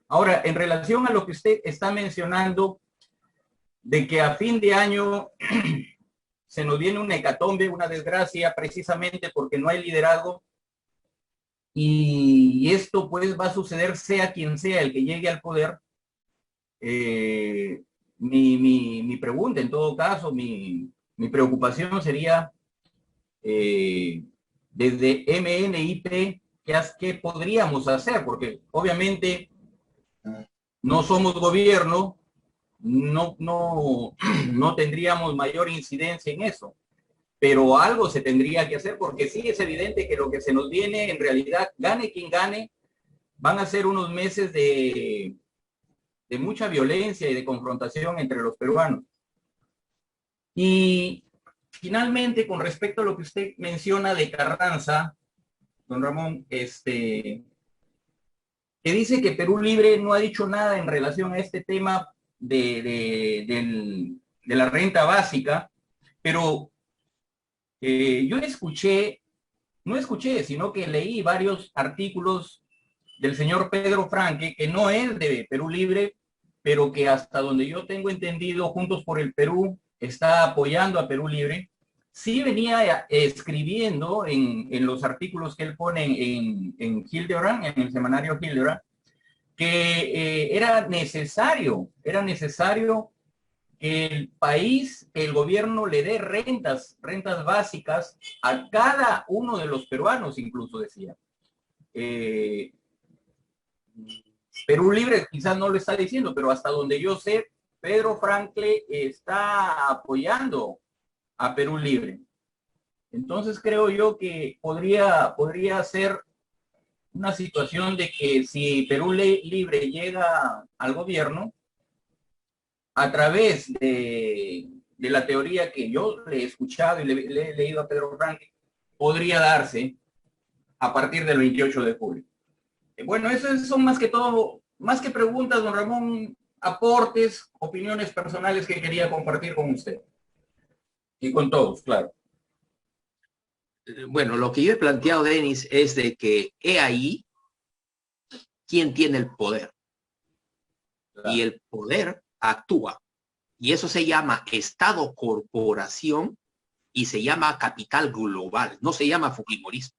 Speaker 3: Ahora, en relación a lo que usted está mencionando, de que a fin de año se nos viene una hecatombe, una desgracia, precisamente porque no hay liderazgo, y esto pues va a suceder sea quien sea el que llegue al poder. Mi pregunta, en todo caso, mi preocupación sería, desde MNIP, ¿qué podríamos hacer? Porque obviamente no somos gobierno, no tendríamos mayor incidencia en eso. Pero algo se tendría que hacer, porque sí es evidente que lo que se nos viene, en realidad, gane quien gane, van a ser unos meses de mucha violencia y de confrontación entre los peruanos. Y finalmente, con respecto a lo que usted menciona de Carranza, don Ramón, que dice que Perú Libre no ha dicho nada en relación a este tema de la renta básica, pero yo no escuché, sino que leí varios artículos del señor Pedro Franque, que no es de Perú Libre, pero que hasta donde yo tengo entendido, Juntos por el Perú está apoyando a Perú Libre. Sí venía escribiendo en los artículos que él pone en Hildebrand, en el semanario Hildebrand, que era necesario que el país, que el gobierno le dé rentas básicas a cada uno de los peruanos, incluso decía. Perú Libre quizás no lo está diciendo, pero hasta donde yo sé, Pedro Franque está apoyando a Perú Libre. Entonces creo yo que podría ser una situación de que si Perú Libre llega al gobierno, a través de la teoría que yo le he escuchado y le he leído a Pedro Franque, podría darse a partir del 28 de julio. Bueno, esos son más que todo, más que preguntas, don Ramón, aportes, opiniones personales que quería compartir con usted. Y con todos, claro.
Speaker 1: Bueno, lo que yo he planteado, Denis, es de que he ahí quien tiene el poder. Claro. Y el poder actúa. Y eso se llama Estado-corporación y se llama capital global. No se llama fujimorismo.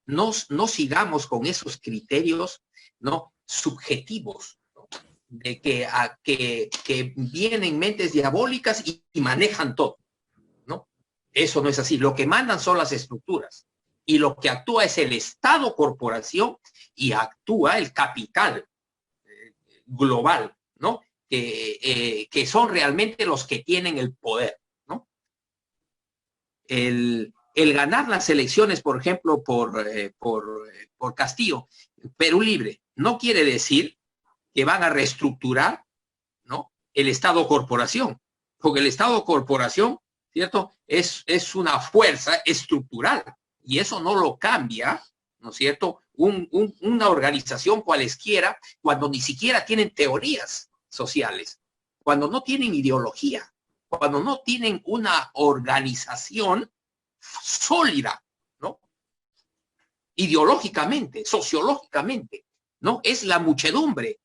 Speaker 1: No sigamos con esos criterios, ¿no?, subjetivos, ¿no?, de que vienen mentes diabólicas y manejan todo, ¿no? Eso no es así. Lo que mandan son las estructuras y lo que actúa es el Estado-corporación y actúa el capital global, ¿no?, que son realmente los que tienen el poder, ¿no? El ganar las elecciones, por ejemplo, por Castillo, Perú Libre, no quiere decir que van a reestructurar, ¿no?, el Estado-corporación, porque el Estado-corporación, ¿cierto?, es una fuerza estructural y eso no lo cambia, ¿no es cierto?, una organización cualesquiera cuando ni siquiera tienen teorías sociales, cuando no tienen ideología, cuando no tienen una organización sólida, ¿no?, ideológicamente, sociológicamente, ¿no? Es la muchedumbre,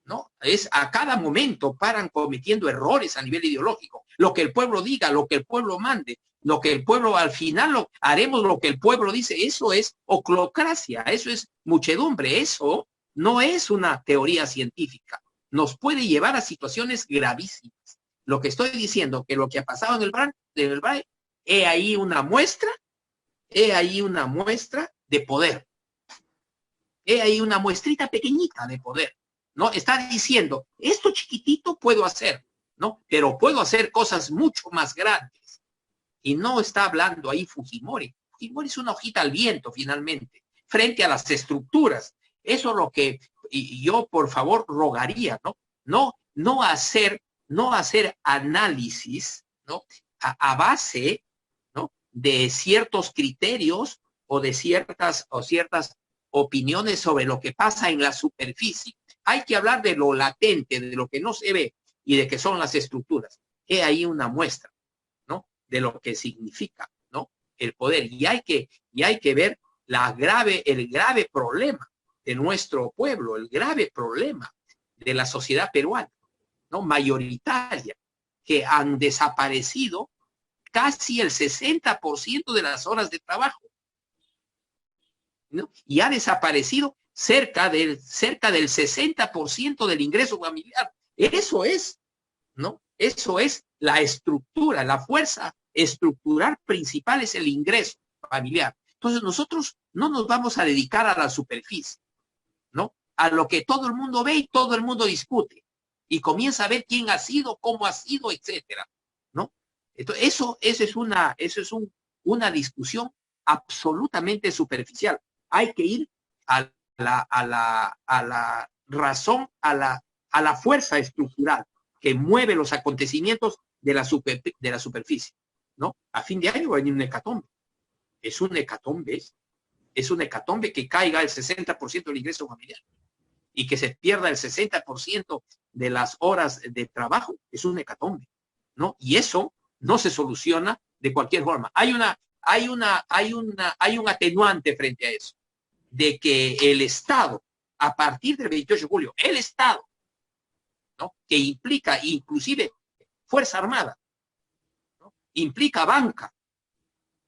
Speaker 1: ¿no? Es a cada momento paran cometiendo errores a nivel ideológico. Lo que el pueblo diga, lo que el pueblo mande, lo que el pueblo al final haremos lo que el pueblo dice, eso es oclocracia, eso es muchedumbre, eso no es una teoría científica. Nos puede llevar a situaciones gravísimas. Lo que estoy diciendo, que lo que ha pasado en el Braille, he ahí una muestra de poder. He ahí una muestrita pequeñita de poder, ¿no? Está diciendo, esto chiquitito puedo hacer, ¿no? Pero puedo hacer cosas mucho más grandes. Y no está hablando ahí Fujimori. Fujimori es una hojita al viento, finalmente, frente a las estructuras. Eso es lo que yo, por favor, rogaría, ¿no? No hacer análisis, ¿no?, a base, ¿no?, de ciertos criterios o de ciertas opiniones sobre lo que pasa en la superficie. Hay que hablar de lo latente, de lo que no se ve y de que son las estructuras. He ahí una muestra, ¿no?, de lo que significa, ¿no?, el poder. Y hay que ver el grave problema de nuestro pueblo, el grave problema de la sociedad peruana, ¿no?, mayoritaria, que han desaparecido casi el 60% de las horas de trabajo, ¿no?, y ha desaparecido cerca del 60% del ingreso familiar. Eso es, ¿no? Eso es la estructura, la fuerza estructural principal es el ingreso familiar. Entonces nosotros no nos vamos a dedicar a la superficie, ¿no?, a lo que todo el mundo ve y todo el mundo discute. y comienza a ver quién ha sido, cómo ha sido, etcétera, ¿no? Entonces, eso es una discusión absolutamente superficial. Hay que ir a la razón, a la fuerza estructural que mueve los acontecimientos de la superficie, ¿no? A fin de año va a venir un hecatombe. Es un hecatombe que caiga el 60% del ingreso familiar y que se pierda el 60% de las horas de trabajo. Es un hecatombe, ¿no? Y eso no se soluciona de cualquier forma. Hay un atenuante frente a eso, de que el Estado, a partir del 28 de julio, el Estado, ¿no? Que implica inclusive Fuerza Armada, ¿no? Implica banca,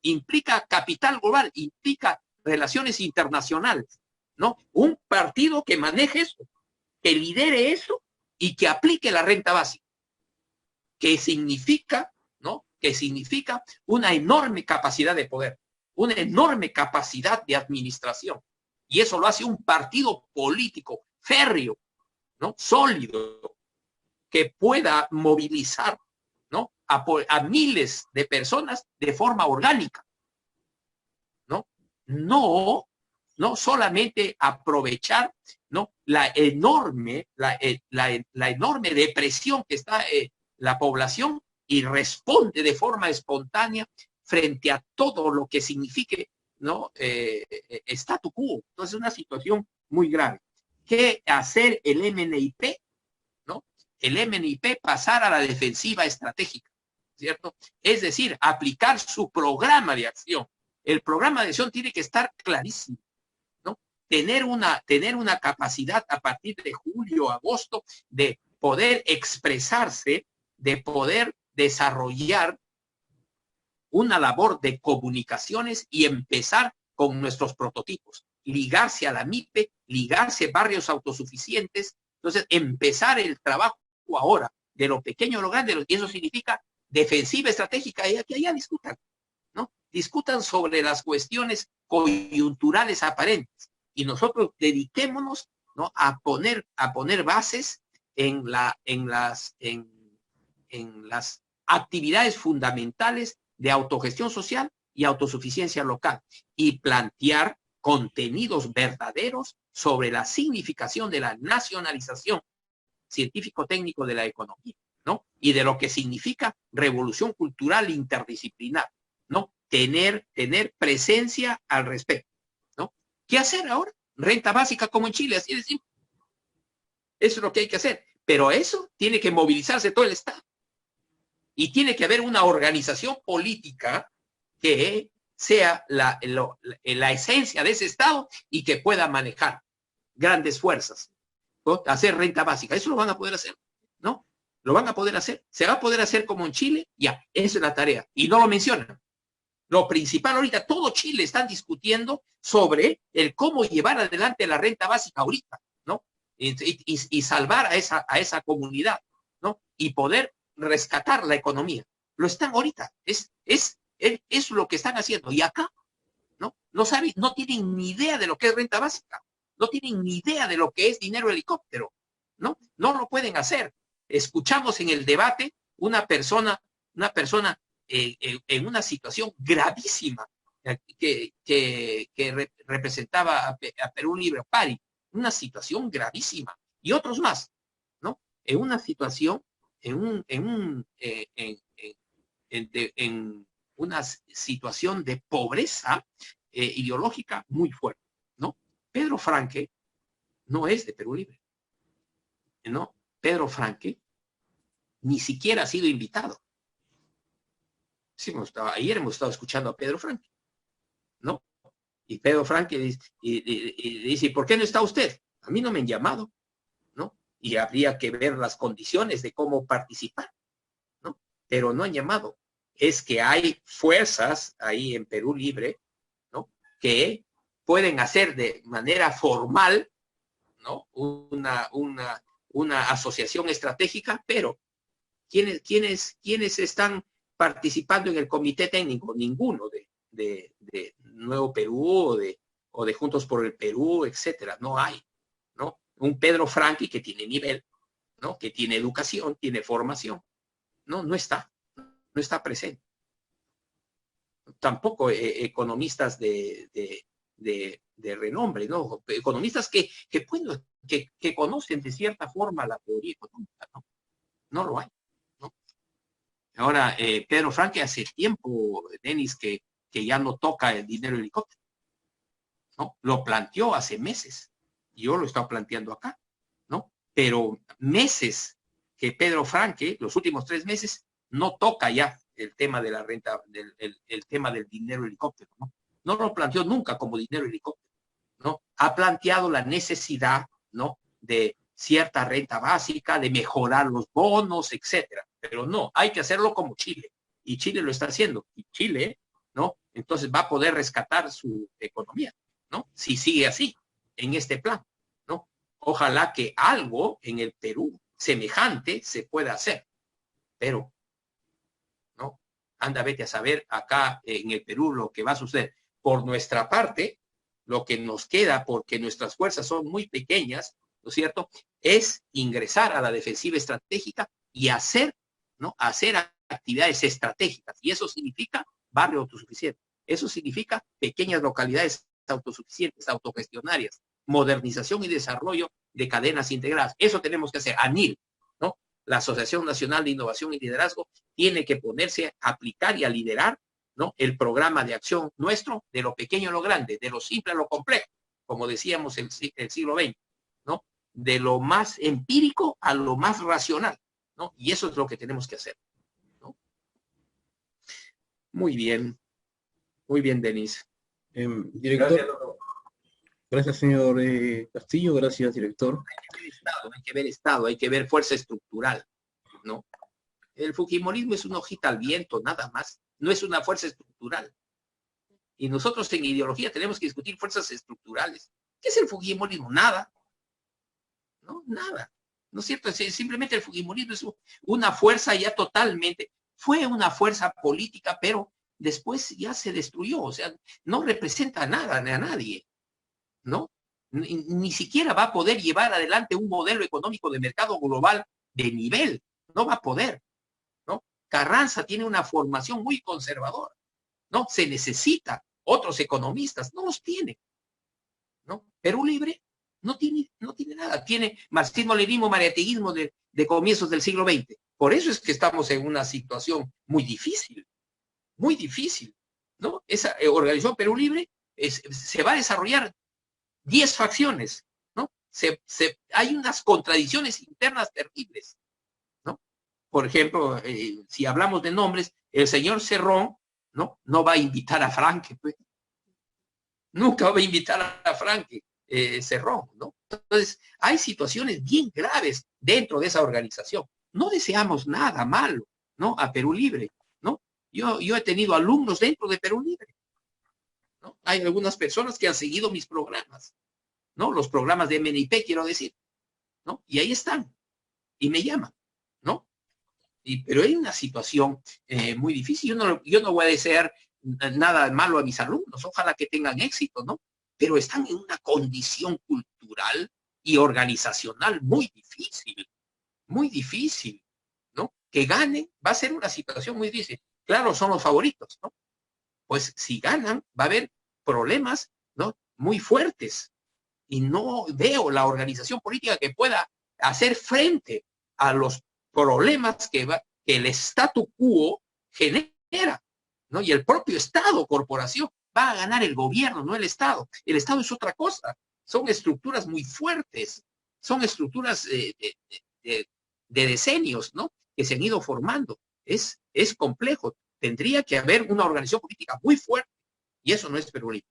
Speaker 1: implica capital global, implica relaciones internacionales, ¿no? Un partido que maneje eso, que lidere eso y que aplique la renta básica, que significa, ¿no? Que significa una enorme capacidad de poder, una enorme capacidad de administración. Y eso lo hace un partido político férreo, ¿no? Sólido, que pueda movilizar, ¿no? A miles de personas de forma orgánica, ¿no? No solamente aprovechar, ¿no? La enorme depresión que está la población y responde de forma espontánea frente a todo lo que signifique, ¿no? Statu quo. Entonces, es una situación muy grave. ¿Qué hacer el MNIP? ¿No? El MNIP pasar a la defensiva estratégica, ¿cierto? Es decir, aplicar su programa de acción. El programa de acción tiene que estar clarísimo, ¿no? Tener una capacidad a partir de julio, agosto, de poder expresarse, de poder desarrollar una labor de comunicaciones y empezar con nuestros prototipos, ligarse a la MIPE, ligarse a barrios autosuficientes. Entonces, empezar el trabajo ahora de lo pequeño a lo grande, y eso significa defensiva estratégica, y que allá discutan, ¿no? Discutan sobre las cuestiones coyunturales aparentes, y nosotros dediquémonos, ¿no? a poner bases en las actividades fundamentales de autogestión social y autosuficiencia local, y plantear contenidos verdaderos sobre la significación de la nacionalización científico-técnico de la economía, ¿no? Y de lo que significa revolución cultural interdisciplinar, ¿no? Tener presencia al respecto, ¿no? ¿Qué hacer ahora? Renta básica como en Chile, así de simple. Eso es lo que hay que hacer. Pero eso tiene que movilizarse todo el Estado. Y tiene que haber una organización política que sea la esencia de ese Estado y que pueda manejar grandes fuerzas, ¿no? Hacer renta básica. Eso lo van a poder hacer, ¿no? Lo van a poder hacer. Se va a poder hacer como en Chile. Ya, esa es la tarea. Y no lo mencionan. Lo principal ahorita, todo Chile están discutiendo sobre el cómo llevar adelante la renta básica ahorita, ¿no? Y salvar a esa comunidad, ¿no? Y poder rescatar la economía. Lo están ahorita. Es lo que están haciendo. Y acá, ¿no? No tienen ni idea de lo que es renta básica. No tienen ni idea de lo que es dinero helicóptero, ¿no? No lo pueden hacer. Escuchamos en el debate una persona en una situación gravísima que representaba a Perú Libre, Pari, una situación gravísima, y otros más, ¿no? En una situación, en una situación de pobreza ideológica muy fuerte, ¿no? Pedro Franque no es de Perú Libre, ¿no? Pedro Franque ni siquiera ha sido invitado. Sí, ayer hemos estado escuchando a Pedro Franque, ¿no? Y Pedro Franque dice, ¿por qué no está usted? A mí no me han llamado, ¿no? Y habría que ver las condiciones de cómo participar, ¿no? Pero no han llamado. Es que hay fuerzas ahí en Perú Libre, ¿no? Que pueden hacer de manera formal, ¿no? Una asociación estratégica, pero ¿quiénes están participando en el comité técnico? Ninguno de Nuevo Perú o de Juntos por el Perú, etcétera. No hay, ¿no? Un Pedro Franque que tiene nivel, ¿no? Que tiene educación, tiene formación. No está presente. Tampoco economistas de renombre, ¿no? Economistas que conocen de cierta forma la teoría económica, ¿no? No lo hay, ¿no? Ahora, Pedro Franque hace tiempo, Denis, que ya no toca el dinero helicóptero, ¿no? Lo planteó hace meses. Yo lo he estado planteando acá, ¿no? Pero meses que Pedro Franque, los últimos 3 meses, no toca ya el tema de la renta, el tema del dinero helicóptero, ¿no? No lo planteó nunca como dinero helicóptero, ¿no? Ha planteado la necesidad, ¿no? De cierta renta básica, de mejorar los bonos, etcétera. Pero no, hay que hacerlo como Chile. Y Chile lo está haciendo. Y Chile, ¿no? Entonces va a poder rescatar su economía, ¿no? Si sigue así, en este plan, ¿no? Ojalá que algo en el Perú semejante se pueda hacer. Pero, ¿no? Anda, vete a saber acá en el Perú lo que va a suceder. Por nuestra parte, lo que nos queda, porque nuestras fuerzas son muy pequeñas, ¿no es cierto?, es ingresar a la defensiva estratégica y hacer, ¿no? Hacer actividades estratégicas. Y eso significa barrio autosuficiente. Eso significa pequeñas localidades autosuficientes, autogestionarias, modernización y desarrollo de cadenas integradas. Eso tenemos que hacer. ANIL, ¿no? La Asociación Nacional de Innovación y Liderazgo tiene que ponerse a aplicar y a liderar, ¿no? El programa de acción nuestro, de lo pequeño a lo grande, de lo simple a lo complejo, como decíamos el siglo XX, ¿no? De lo más empírico a lo más racional, ¿no? Y eso es lo que tenemos que hacer, ¿no? Muy bien, Denis.
Speaker 2: Director, gracias, señor Castillo, gracias, director.
Speaker 1: Hay que ver Estado, hay que ver fuerza estructural, ¿no? El fujimorismo es una hojita al viento, nada más, no es una fuerza estructural. Y nosotros en ideología tenemos que discutir fuerzas estructurales. ¿Qué es el fujimorismo? Nada. ¿No? Nada. ¿No es cierto? Simplemente el fujimorismo es una fuerza ya totalmente, fue una fuerza política, pero después ya se destruyó. O sea, no representa nada ni a nadie, ¿no? Ni siquiera va a poder llevar adelante un modelo económico de mercado global de nivel. No va a poder, ¿no? Carranza tiene una formación muy conservadora, ¿no? Se necesita otros economistas, no los tiene, ¿no? Perú Libre no tiene nada, tiene marxismo-leninismo, mariateguismo de comienzos del siglo XX. Por eso es que estamos en una situación muy difícil, ¿no? Esa organización Perú Libre se va a desarrollar 10 facciones, ¿no? Hay unas contradicciones internas terribles, ¿no? Por ejemplo, si hablamos de nombres, el señor Cerrón, ¿no? No va a invitar a Franque, pues. Nunca va a invitar a Franque Cerrón, ¿no? Entonces, hay situaciones bien graves dentro de esa organización. No deseamos nada malo, ¿no? A Perú Libre, ¿no? Yo he tenido alumnos dentro de Perú Libre, ¿no? Hay algunas personas que han seguido mis programas, ¿no? Los programas de MNIP, quiero decir, ¿no? Y ahí están, y me llaman, ¿no? Pero hay una situación muy difícil. Yo no voy a desear nada malo a mis alumnos, ojalá que tengan éxito, ¿no? Pero están en una condición cultural y organizacional muy difícil, ¿no? Que ganen va a ser una situación muy difícil. Claro, son los favoritos, ¿no? Pues si ganan, va a haber problemas, ¿no? Muy fuertes. Y no veo la organización política que pueda hacer frente a los problemas que el statu quo genera, ¿no? Y el propio Estado, corporación, va a ganar el gobierno, no el Estado. El Estado es otra cosa. Son estructuras muy fuertes, son estructuras de decenios, ¿no? Que se han ido formando. Es complejo. Tendría que haber una organización política muy fuerte. Y eso no es peruano.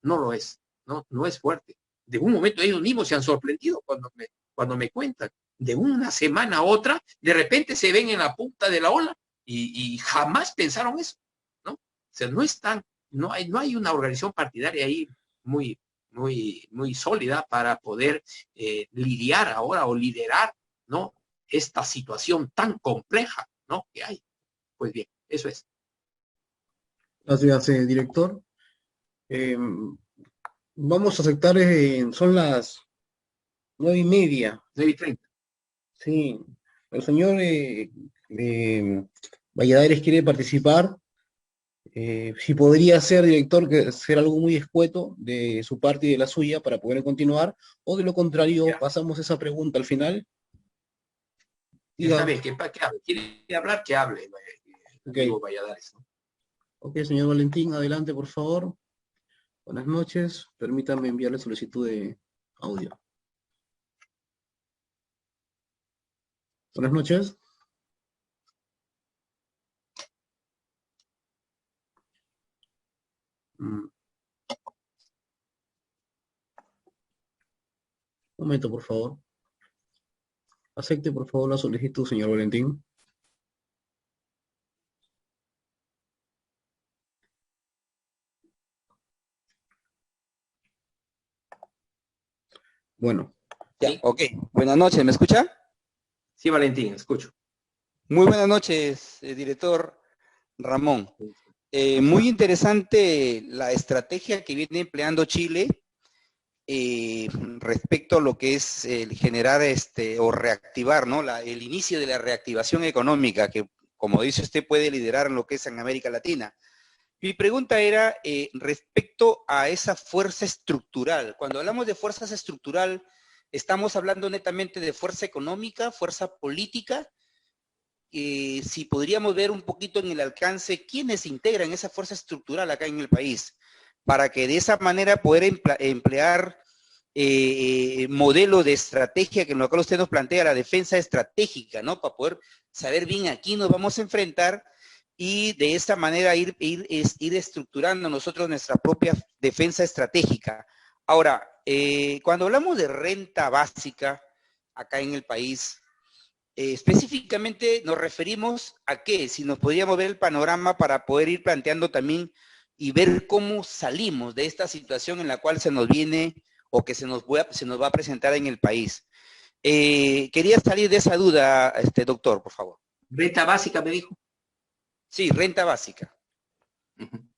Speaker 1: No lo es. No es fuerte. De un momento ellos mismos se han sorprendido cuando me cuentan. De una semana a otra, de repente se ven en la punta de la ola y jamás pensaron eso, ¿no? O sea, no hay una organización partidaria ahí muy sólida para poder lidiar ahora o liderar, ¿no? Esta situación tan compleja, ¿no? Que hay. Pues bien, eso es.
Speaker 2: Gracias, director. Vamos a aceptar, son las 9:30.
Speaker 1: 9:30.
Speaker 2: Sí, el señor Valladares quiere participar. Si podría ser director, que ser algo muy escueto de su parte y de la suya para poder continuar, o de lo contrario,
Speaker 1: Ya,
Speaker 2: pasamos esa pregunta al final.
Speaker 1: está
Speaker 2: Diga,
Speaker 1: bien, que hable. ¿Quiere hablar? Que hable,
Speaker 2: ok,
Speaker 1: amigo Valladares, ¿no?
Speaker 2: ok, señor Valentín, adelante, por favor. Buenas noches, permítame enviarle solicitud de audio. Buenas noches. Un momento, por favor. Acepte, por favor, la solicitud, señor Valentín. Bueno,
Speaker 4: Ya,
Speaker 1: Sí,
Speaker 4: ok. Buenas noches, ¿me escucha?
Speaker 1: sí, Valentín, escucho.
Speaker 4: Muy buenas noches, director Ramón. Muy interesante la estrategia que viene empleando Chile respecto a lo que es el generar o reactivar, ¿no? El inicio de la reactivación económica que, como dice usted, puede liderar en lo que es en América Latina. Mi pregunta era respecto a esa fuerza estructural. Cuando hablamos de fuerzas estructural, ¿estamos hablando netamente de fuerza económica, fuerza política? Si podríamos ver un poquito en el alcance quiénes integran esa fuerza estructural acá en el país, para que de esa manera poder emplear modelo de estrategia que en lo cual usted nos plantea, la defensa estratégica, ¿no? Para poder saber bien a quién nos vamos a enfrentar y de esa manera ir estructurando nosotros nuestra propia defensa estratégica. Ahora, cuando hablamos de renta básica acá en el país, específicamente nos referimos a qué, si nos podríamos ver el panorama para poder ir planteando también y ver cómo salimos de esta situación en la cual se nos viene o que se nos va a presentar en el país. Quería salir de esa duda, doctor, por favor.
Speaker 1: Renta básica, me dijo.
Speaker 4: Sí, renta básica.
Speaker 1: Ujú.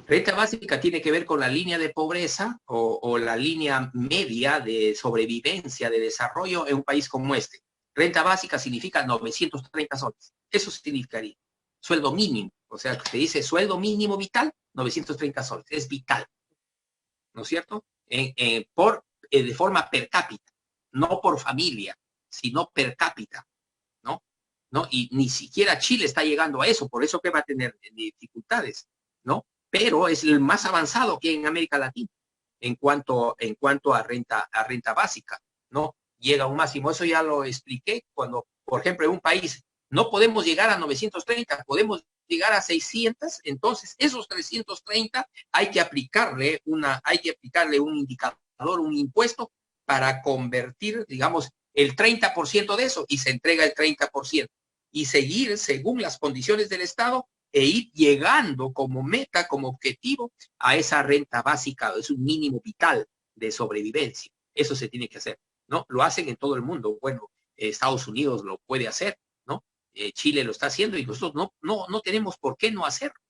Speaker 1: Renta básica tiene que ver con la línea de pobreza o la línea media de sobrevivencia, de desarrollo en un país como este. Renta básica significa 930 soles. Eso significaría. Sueldo mínimo. O sea, se dice sueldo mínimo vital, 930 soles. Es vital. ¿No es cierto? De forma per cápita. No por familia, sino per cápita. ¿No? ¿No? Y ni siquiera Chile está llegando a eso, por eso que va a tener dificultades, ¿no? Pero es el más avanzado que hay en América Latina en cuanto a renta básica, ¿no? Llega a un máximo, eso ya lo expliqué cuando, por ejemplo, en un país no podemos llegar a 930, podemos llegar a 600, entonces esos 330 hay que aplicarle un indicador, un impuesto para convertir, digamos, el 30% de eso y se entrega el 30% y seguir según las condiciones del Estado e ir llegando como meta, como objetivo a esa renta básica, es un mínimo vital de sobrevivencia. Eso se tiene que hacer, ¿no? Lo hacen en todo el mundo. Bueno, Estados Unidos lo puede hacer, ¿no? Chile lo está haciendo y nosotros no tenemos por qué no hacerlo,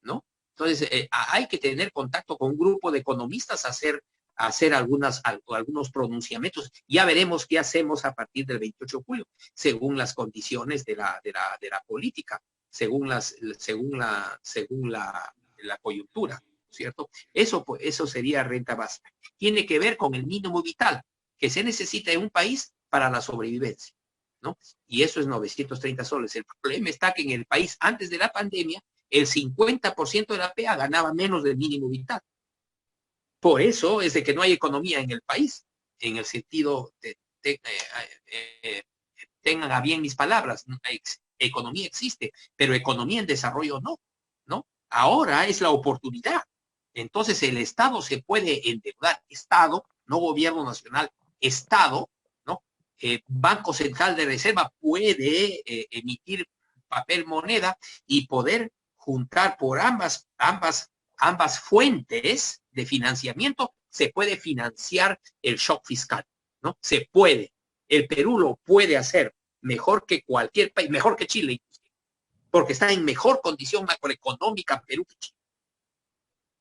Speaker 1: ¿no? Entonces, hay que tener contacto con un grupo de economistas, hacer algunos pronunciamientos. Ya veremos qué hacemos a partir del 28 de julio, según las condiciones de la política, según la coyuntura, ¿cierto? Eso sería renta básica. Tiene que ver con el mínimo vital que se necesita en un país para la sobrevivencia, ¿no? Y eso es 930 soles. El problema está que en el país, antes de la pandemia, el 50% de la PEA ganaba menos del mínimo vital. Por eso es de que no hay economía en el país, en el sentido tengan a bien mis palabras, economía existe, pero economía en desarrollo no, ¿no? Ahora es la oportunidad. Entonces el Estado se puede endeudar, Estado, no gobierno nacional, Estado, ¿no? Banco Central de Reserva puede emitir papel moneda y poder juntar por ambas fuentes de financiamiento, se puede financiar el shock fiscal, ¿no? Se puede. El Perú lo puede hacer mejor que cualquier país, mejor que Chile, porque está en mejor condición macroeconómica Perú que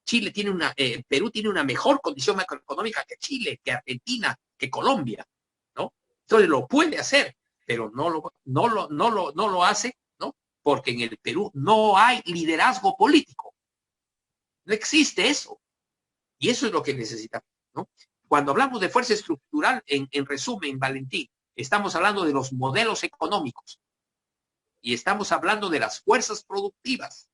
Speaker 1: Chile. Perú tiene una mejor condición macroeconómica que Chile, que Argentina, que Colombia, ¿no? Entonces lo puede hacer, pero no lo hace, ¿no? Porque en el Perú no hay liderazgo político. No existe eso. Y eso es lo que necesitamos, ¿no? Cuando hablamos de fuerza estructural, en resumen, Valentín, estamos hablando de los modelos económicos y estamos hablando de las fuerzas productivas,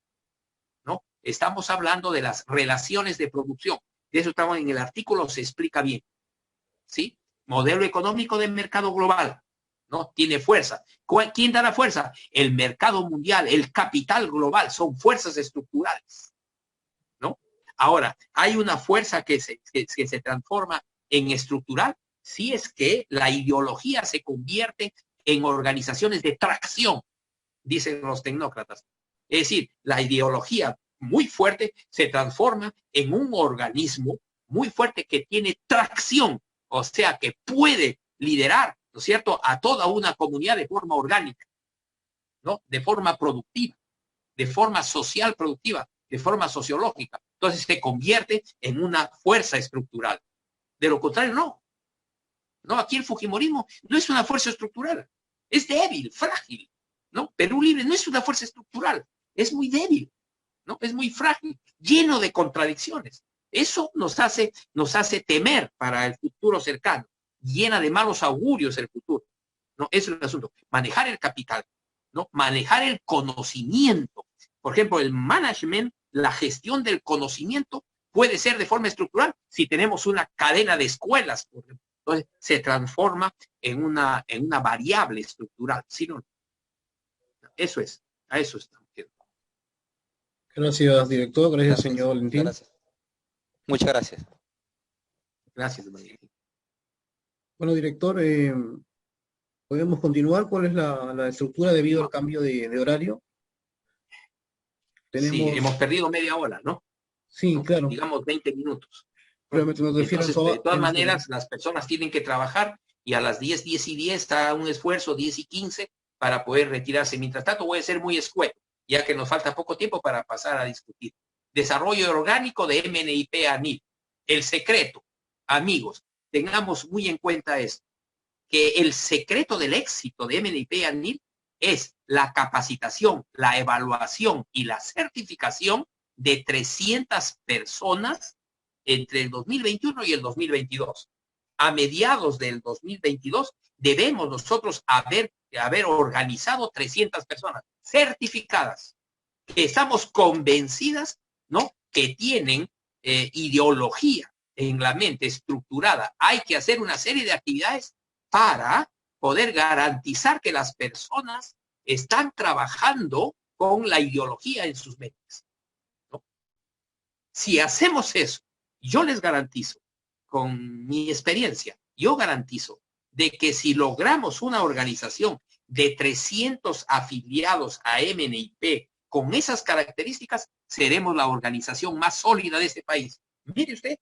Speaker 1: ¿no? Estamos hablando de las relaciones de producción. De eso estamos en el artículo, se explica bien, ¿sí? Modelo económico del mercado global, ¿no? Tiene fuerza. ¿Quién da la fuerza? El mercado mundial, el capital global, son fuerzas estructurales, ¿no? Ahora, hay una fuerza que se transforma en estructural si es que la ideología se convierte en organizaciones de tracción, dicen los tecnócratas. Es decir, la ideología muy fuerte se transforma en un organismo muy fuerte que tiene tracción, o sea, que puede liderar, ¿no es cierto?, a toda una comunidad de forma orgánica, ¿no? De forma productiva, de forma social productiva, de forma sociológica. Entonces se convierte en una fuerza estructural. De lo contrario, no. No, aquí el fujimorismo no es una fuerza estructural. Es débil, frágil, ¿no? Perú Libre no es una fuerza estructural. Es muy débil, ¿no? Es muy frágil, lleno de contradicciones. Eso nos hace temer para el futuro cercano. Llena de malos augurios el futuro, ¿no? Eso es el asunto. Manejar el capital, ¿no? Manejar el conocimiento. Por ejemplo, el management, la gestión del conocimiento puede ser de forma estructural si tenemos una cadena de escuelas, por ejemplo. Entonces, se transforma en una variable estructural. ¿Sí, no? Eso es. A eso estamos.
Speaker 2: Gracias, director. Gracias,
Speaker 4: Gracias.
Speaker 2: señor Valentín.
Speaker 4: Gracias. Muchas gracias.
Speaker 1: Gracias, Valentín.
Speaker 2: Bueno, director, ¿podemos continuar? ¿Cuál es la estructura debido al cambio de horario?
Speaker 1: Sí, hemos perdido media hora, ¿no?
Speaker 2: Sí,
Speaker 1: ¿no?
Speaker 2: Claro.
Speaker 1: Digamos 20 minutos.
Speaker 2: Pero me refiero
Speaker 1: Entonces, de todas maneras, las personas tienen que trabajar y a las 10 y 10 está un esfuerzo, 10 y 15, para poder retirarse. Mientras tanto, voy a ser muy escueto, ya que nos falta poco tiempo para pasar a discutir. Desarrollo orgánico de MNIP-ANIL. El secreto, amigos, tengamos muy en cuenta esto, que el secreto del éxito de MNIP-ANIL es la capacitación, la evaluación y la certificación de 300 personas entre el 2021 y el 2022. A mediados del 2022 debemos nosotros haber organizado 300 personas certificadas, que estamos convencidas, ¿no?, que tienen ideología en la mente estructurada. Hay que hacer una serie de actividades para poder garantizar que las personas están trabajando con la ideología en sus mentes, ¿no? Si hacemos eso, yo les garantizo, con mi experiencia, yo garantizo de que si logramos una organización de 300 afiliados a MNIP con esas características, seremos la organización más sólida de este país. Mire usted,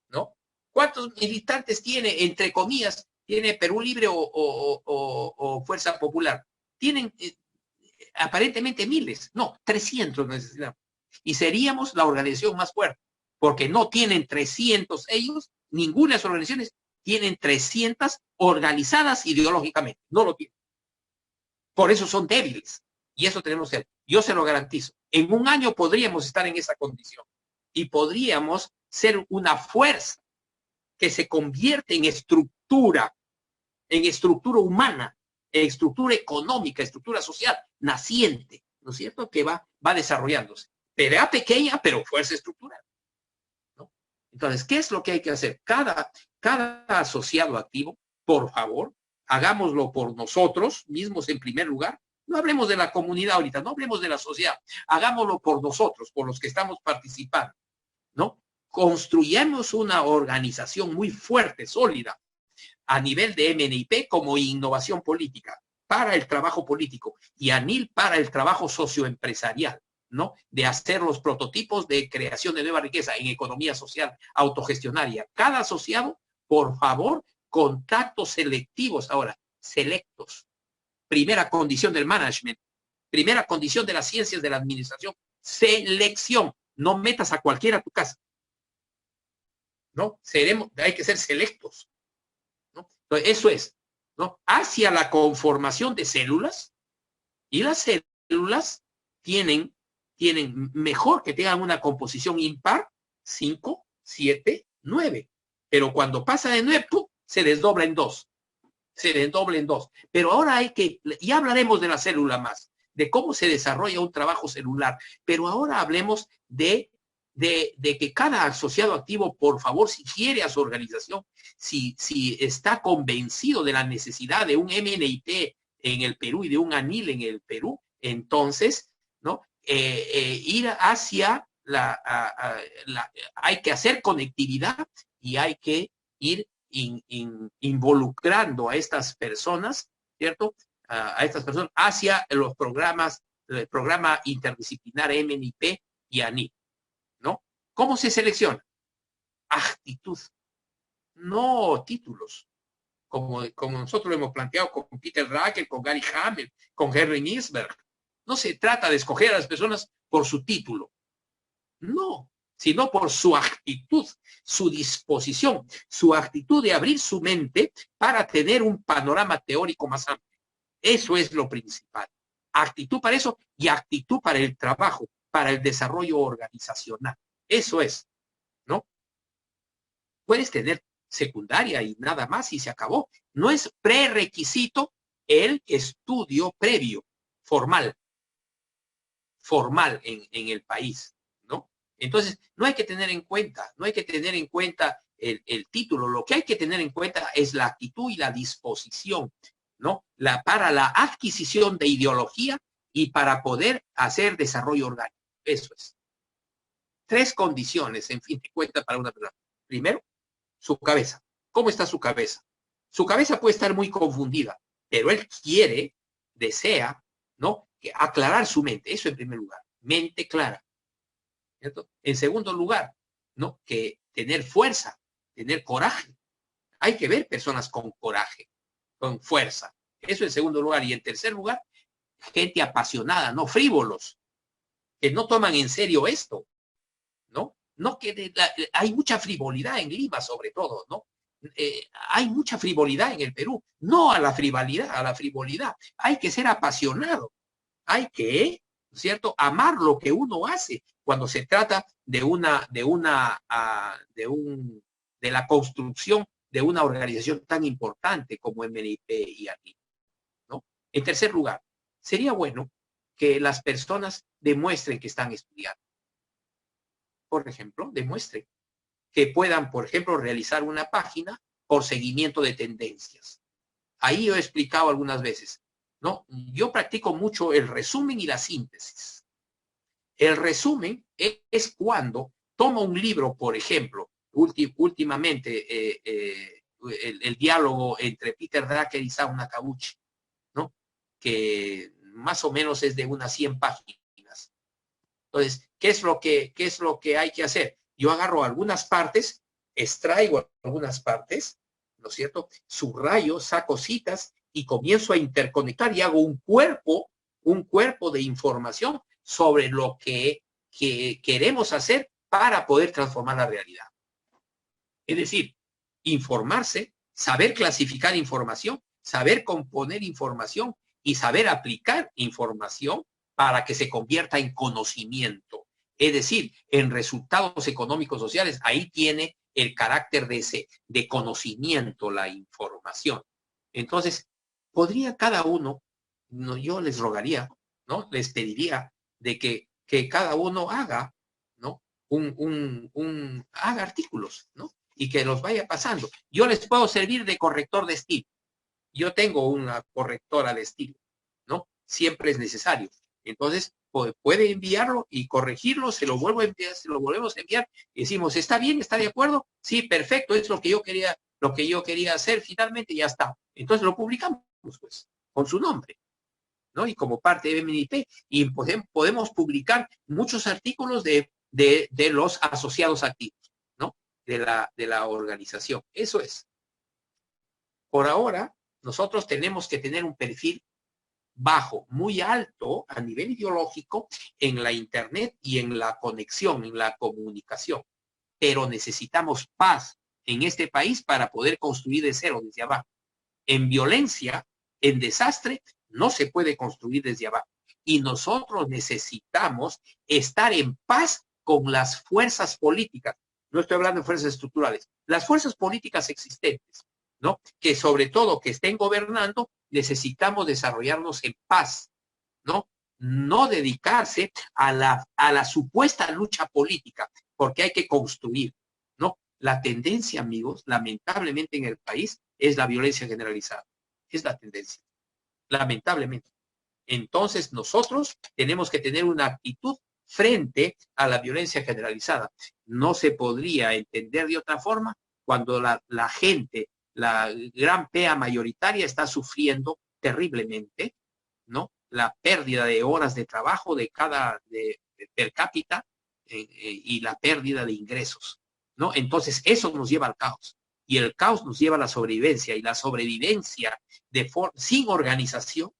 Speaker 1: ¿no? ¿Cuántos militantes tiene, entre comillas, tiene Perú Libre o Fuerza Popular? Tienen aparentemente miles, no, 300 necesitamos. Y seríamos la organización más fuerte, porque no tienen 300 ellos, ninguna de las organizaciones tienen 300 organizadas ideológicamente, no lo tienen. Por eso son débiles, y eso tenemos que hacer. Yo se lo garantizo. En un año podríamos estar en esa condición, y podríamos ser una fuerza que se convierte en estructura humana, en estructura económica, estructura social, naciente, ¿no es cierto?, que va desarrollándose. Pelea pequeña, pero fuerza estructural, ¿no? Entonces, ¿qué es lo que hay que hacer? Cada asociado activo, por favor, hagámoslo por nosotros mismos en primer lugar. No hablemos de la comunidad ahorita, no hablemos de la sociedad, hagámoslo por nosotros, por los que estamos participando, ¿no? Construyamos una organización muy fuerte, sólida, a nivel de MNIP como innovación política, para el trabajo político, y ANIL para el trabajo socioempresarial, ¿no? De hacer los prototipos de creación de nueva riqueza en economía social autogestionaria. Cada asociado, por favor, contactos selectivos ahora, selectos. Primera condición del management, primera condición de las ciencias de la administración, selección. No metas a cualquiera a tu casa, ¿no? Hay que ser selectos, ¿no? Entonces, eso es, ¿no? Hacia la conformación de células, y las células tienen mejor que tengan una composición impar, 5, 7, 9. Pero cuando pasa de 9, ¡pum!, se desdobla en 2. Se desdobla en 2. Pero ahora ya hablaremos de la célula más, de cómo se desarrolla un trabajo celular. Pero ahora hablemos de que cada asociado activo, por favor, si quiere a su organización, si está convencido de la necesidad de un MNIP en el Perú y de un ANIL en el Perú, entonces, ¿no? Ir hacia hay que hacer conectividad y hay que ir involucrando a estas personas, ¿cierto? A estas personas hacia los programas, el programa interdisciplinar MNIP y ANIL, ¿no? ¿Cómo se selecciona? Actitud, no títulos. Como nosotros lo hemos planteado con Peter Drucker, con Gary Hamel, con Henry Nisberg. No se trata de escoger a las personas por su título, no, sino por su actitud, su disposición, su actitud de abrir su mente para tener un panorama teórico más amplio. Eso es lo principal. Actitud para eso y actitud para el trabajo, para el desarrollo organizacional. Eso es, ¿no? Puedes tener secundaria y nada más y se acabó. No es prerequisito el estudio previo, formal en el país, ¿no? Entonces, no hay que tener en cuenta el título. Lo que hay que tener en cuenta es la actitud y la disposición, ¿no? Para la adquisición de ideología y para poder hacer desarrollo orgánico. Eso es. 3 condiciones, en fin de cuentas, para una persona. Primero, su cabeza. ¿Cómo está su cabeza? Su cabeza puede estar muy confundida, pero él desea, ¿no?, aclarar su mente. Eso en primer lugar. Mente clara, ¿cierto? En segundo lugar, ¿no?, que tener fuerza, tener coraje. Hay que ver personas con coraje, con fuerza. Eso en segundo lugar. Y en tercer lugar, gente apasionada, no frívolos, que no toman en serio esto, ¿no? No que hay mucha frivolidad en Lima, sobre todo, ¿no? Hay mucha frivolidad en el Perú. No a la frivolidad. Hay que ser apasionado. Hay que, ¿cierto?, amar lo que uno hace cuando se trata de la construcción de una organización tan importante como MNIP y ANIL, ¿no? En tercer lugar, sería bueno que las personas demuestren que están estudiando. Por ejemplo, demuestren que puedan, por ejemplo, realizar una página por seguimiento de tendencias. Ahí yo he explicado algunas veces, ¿no? Yo practico mucho el resumen y la síntesis. El resumen es cuando tomo un libro, por ejemplo, últimamente el diálogo entre Peter Drucker y Isao Nakaguchi, ¿no?, que más o menos es de unas 100 páginas. Entonces, ¿qué es lo que hay que hacer? Yo agarro algunas partes, extraigo algunas partes, ¿no es cierto?, subrayo, saco citas y comienzo a interconectar y hago un cuerpo de información sobre lo que queremos hacer para poder transformar la realidad. Es decir, informarse, saber clasificar información, saber componer información y saber aplicar información para que se convierta en conocimiento. Es decir, en resultados económicos sociales. Ahí tiene el carácter de conocimiento la información. Entonces, podría cada uno, no, yo les rogaría, ¿no?, les pediría de que cada uno haga, ¿no?, haga artículos, ¿no?, y que los vaya pasando. Yo les puedo servir de corrector de estilo. Yo tengo una correctora de estilo, ¿no? Siempre es necesario. Entonces, puede enviarlo y corregirlo, se lo vuelvo a enviar, se lo volvemos a enviar y decimos, ¿está bien? ¿Está de acuerdo? Sí, perfecto, es lo que yo quería hacer, finalmente ya está. Entonces lo publicamos, pues, con su nombre, ¿no? Y como parte de MNIP, y podemos publicar muchos artículos de los asociados activos, ¿no?, de la organización. Eso es. Por ahora, nosotros tenemos que tener un perfil bajo, muy alto a nivel ideológico en la Internet y en la conexión, en la comunicación. Pero necesitamos paz en este país para poder construir de cero desde abajo. En violencia, en desastre, no se puede construir desde abajo. Y nosotros necesitamos estar en paz con las fuerzas políticas. No estoy hablando de fuerzas estructurales. Las fuerzas políticas existentes, ¿no? Que sobre todo que estén gobernando, necesitamos desarrollarnos en paz, ¿no? No dedicarse a la supuesta lucha política, porque hay que construir, ¿no? La tendencia, amigos, lamentablemente en el país, es la violencia generalizada. Es la tendencia, lamentablemente. Entonces, nosotros tenemos que tener una actitud frente a la violencia generalizada. No se podría entender de otra forma cuando la gente, la gran PEA mayoritaria está sufriendo terriblemente, ¿no? La pérdida de horas de trabajo de per cápita y la pérdida de ingresos, ¿no? Entonces, eso nos lleva al caos. Y el caos nos lleva a la sobrevivencia. Y la sobrevivencia sin organización,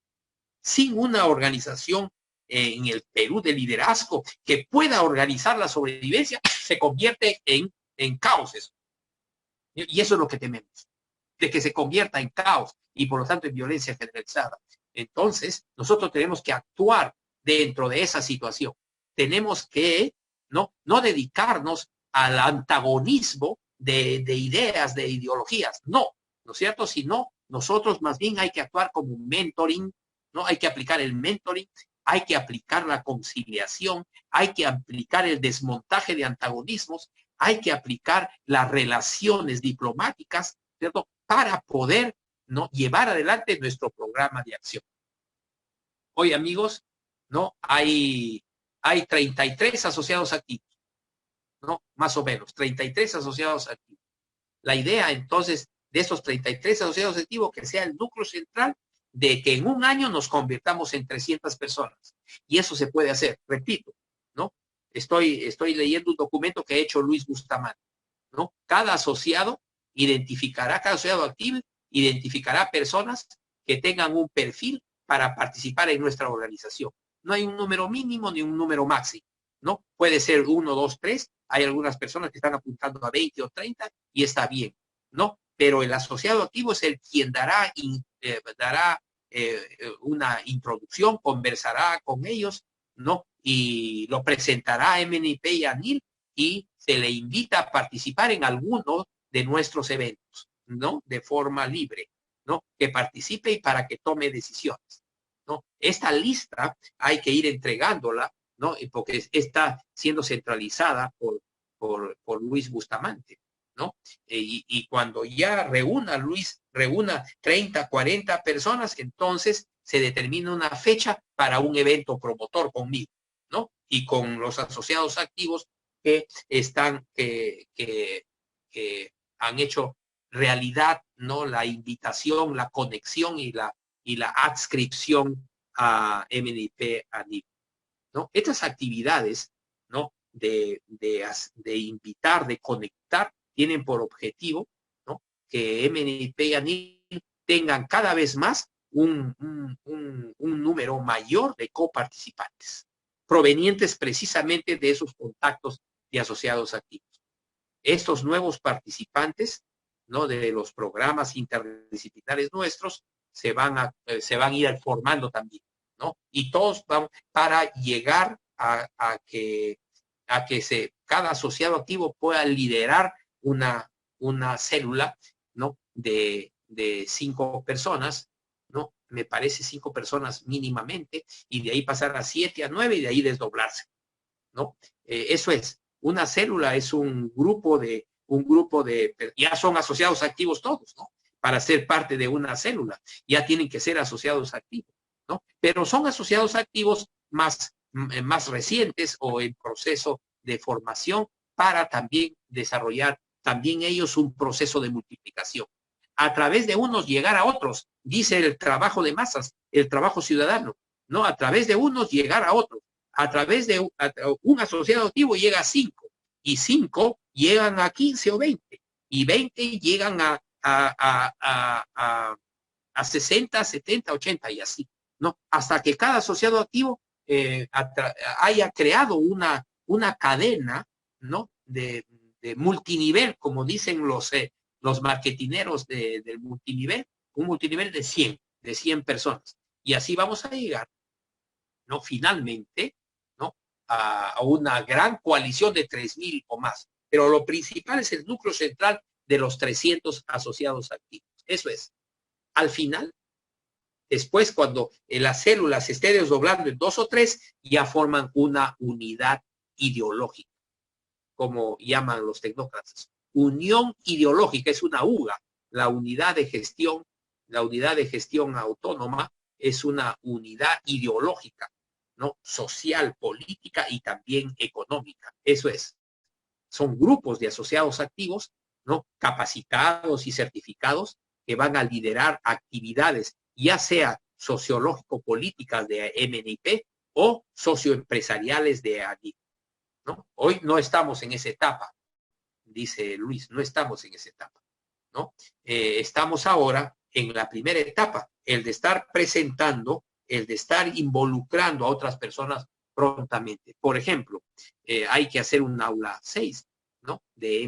Speaker 1: sin una organización en el Perú de liderazgo que pueda organizar la sobrevivencia, se convierte en caos eso. Y eso es lo que tememos, de que se convierta en caos y por lo tanto en violencia generalizada. Entonces, nosotros tenemos que actuar dentro de esa situación. Tenemos que no dedicarnos al antagonismo de ideas, de ideologías. No es cierto? Sino nosotros más bien hay que actuar como un mentoring, ¿no? Hay que aplicar el mentoring, hay que aplicar la conciliación, hay que aplicar el desmontaje de antagonismos, hay que aplicar las relaciones diplomáticas, ¿cierto? Para poder, ¿no?, llevar adelante nuestro programa de acción. Hoy, amigos, ¿no? Hay 33 asociados activos, ¿no? Más o menos, 33 asociados activos. La idea, entonces, de estos 33 asociados activos, que sea el núcleo central de que en un año nos convirtamos en 300 personas. Y eso se puede hacer, repito, ¿no? Estoy leyendo un documento que ha hecho Luis Bustamante, ¿no? Cada asociado activo, identificará personas que tengan un perfil para participar en nuestra organización. No hay un número mínimo ni un número máximo, ¿no? Puede ser 1, 2, 3. Hay algunas personas que están apuntando a 20 o 30 y está bien, ¿no? Pero el asociado activo es el quien dará una introducción, conversará con ellos, ¿no? Y lo presentará a MNP y a ANIL y se le invita a participar en alguno de nuestros eventos, ¿no? De forma libre, ¿no? Que participe y para que tome decisiones, ¿no? Esta lista hay que ir entregándola, ¿no? Porque está siendo centralizada por Luis Bustamante, ¿no? Y cuando ya Luis reúna 30, 40 personas, entonces se determina una fecha para un evento promotor conmigo, ¿no? Y con los asociados activos que han hecho realidad, ¿no?, la invitación, la conexión y la adscripción a MNP ANIL, ¿no? Estas actividades, ¿no?, de invitar, de conectar, tienen por objetivo, ¿no?, que MNP y ANIL tengan cada vez más un número mayor de coparticipantes, provenientes precisamente de esos contactos de asociados activos. Estos nuevos participantes, ¿no?, de los programas interdisciplinares nuestros se van a ir formando también, ¿no? Y todos van para llegar a que cada asociado activo pueda liderar una célula, ¿no?, de 5 personas, ¿no? Me parece 5 personas mínimamente, y de ahí pasar a 7, a 9 y de ahí desdoblarse, ¿no? Eso es, una célula es un grupo de, ya son asociados activos todos, ¿no? Para ser parte de una célula, ya tienen que ser asociados activos, ¿no? Pero son asociados activos más recientes o en proceso de formación para también desarrollar también ellos un proceso de multiplicación. A través de unos llegar a otros, dice el trabajo de masas, el trabajo ciudadano, ¿no? A través de unos llegar a otros. A través de un asociado activo llega a 5, y 5 llegan a 15 o 20, y 20 llegan a 60, 70, 80 y así, ¿no? Hasta que cada asociado activo haya creado una cadena, ¿no?, de multinivel, como dicen los marketineros del multinivel, un multinivel de 100 personas. Y así vamos a llegar, ¿no? Finalmente, ¿no? A una gran coalición de 3,000 o más. Pero lo principal es el núcleo central de los 300 asociados activos. Eso es. Al final, después, cuando las células se esté desdoblando en 2 o 3, ya forman una unidad ideológica, como llaman los tecnócratas. Unión ideológica es una UGA. La unidad de gestión autónoma es una unidad ideológica, ¿no? Social, política y también económica. Eso es. Son grupos de asociados activos, ¿no? Capacitados y certificados que van a liderar actividades, ya sea sociológico-políticas de MNIP o socioempresariales de ANIP, ¿no? Hoy no estamos en esa etapa, dice Luis, no estamos en esa etapa, ¿no? Estamos ahora en la primera etapa, el de estar presentando, el de estar involucrando a otras personas prontamente. Por ejemplo, hay que hacer un aula 6, ¿no? De